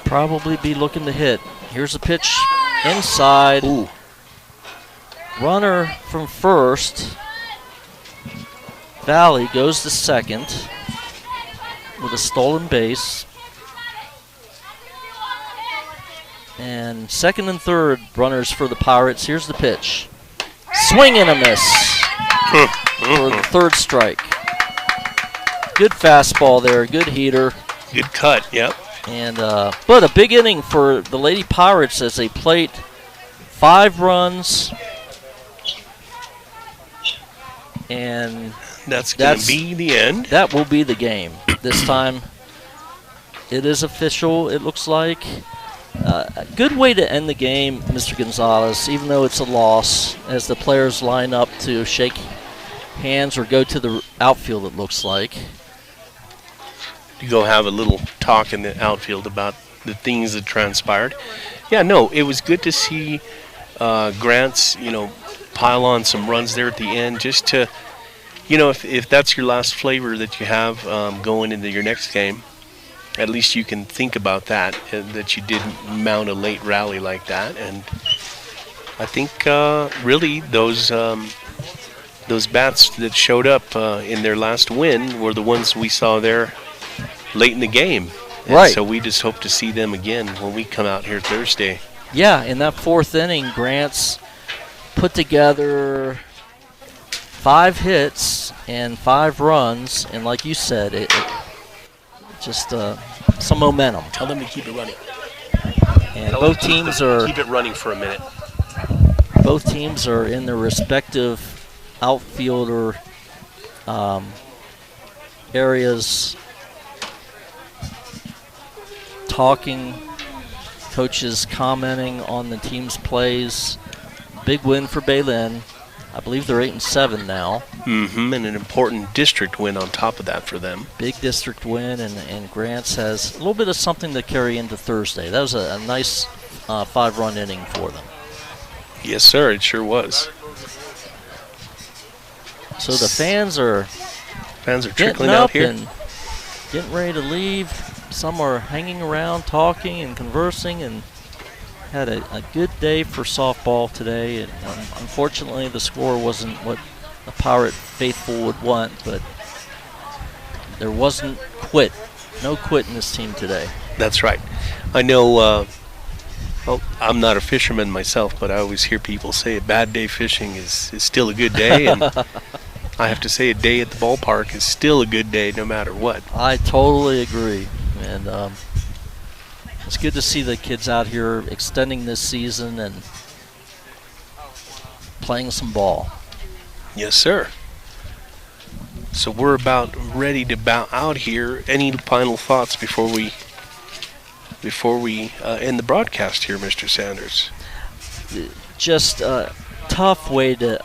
probably be looking to hit. Here's a pitch inside. Ooh. runner from first, Valley, goes to second with a stolen base. And second and third runners for the Pirates. Here's the pitch. Swing and a miss for the third strike. Good fastball there, good heater. Good cut, yep. And but a big inning for the Lady Pirates as they plate 5 runs. And that's going to be the end. That will be the game. This time it is official, it looks like. A good way to end the game, Mr. Gonzalez, even though it's a loss, as the players line up to shake hands or go to the outfield, it looks like. To go have a little talk in the outfield about the things that transpired. Yeah, no, it was good to see Grants, pile on some runs there at the end, just to, if that's your last flavor that you have going into your next game, at least you can think about that you didn't mount a late rally like that. And I think really those bats that showed up in their last win were the ones we saw there late in the game. And right. So we just hope to see them again when we come out here Thursday. Yeah, in that 4th inning, Grants put together 5 hits and 5 runs, and like you said, it just some momentum. Tell them to keep it running. And both teams are keep it running for a minute. Both teams are in their respective outfielder areas, talking, coaches commenting on the team's plays. Big win for Belen. I believe they're 8-7 now. And an important district win on top of that for them. Big district win, and Grants has a little bit of something to carry into Thursday. That was a nice 5-run inning for them. Yes, sir, it sure was. So the fans are trickling out here and getting ready to leave. Some are hanging around, talking and conversing, and had a good day for softball today. And unfortunately, the score wasn't what the Pirate faithful would want, but there wasn't quit. No quit in this team today. That's right. I know, I'm not a fisherman myself, but I always hear people say a bad day fishing is still a good day. And I have to say a day at the ballpark is still a good day no matter what. I totally agree. And it's good to see the kids out here extending this season and playing some ball. Yes, sir. So we're about ready to bow out here. Any final thoughts before we end the broadcast here, Mr. Sanders? Just a tough way to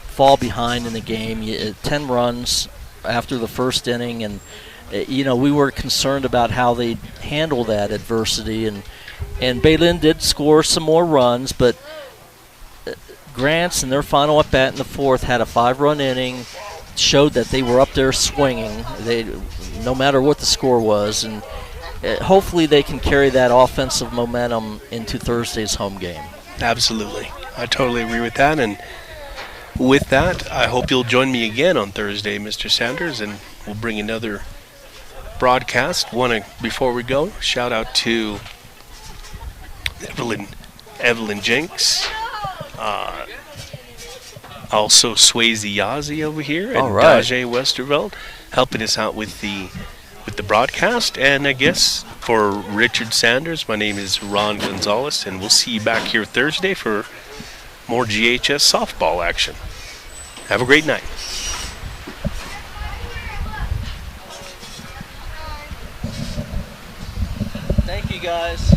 fall behind in the game. 10 runs after the first inning, and we were concerned about how they handle that adversity, and Belen did score some more runs, but Grants in their final at bat in the 4th had a 5-run inning, showed that they were up there swinging, no matter what the score was, and hopefully they can carry that offensive momentum into Thursday's home game. Absolutely. I totally agree with that, and with that, I hope you'll join me again on Thursday, Mr. Sanders, and we'll bring another broadcast. Before we go, shout out to Evelyn Jenks, also Swayze Yazzie over here, and Dajae Westerveld helping us out with the broadcast. And I guess for Richard Sanders, my name is Ron Gonzalez, and we'll see you back here Thursday for more GHS softball action. Have a great night. Thank you, guys.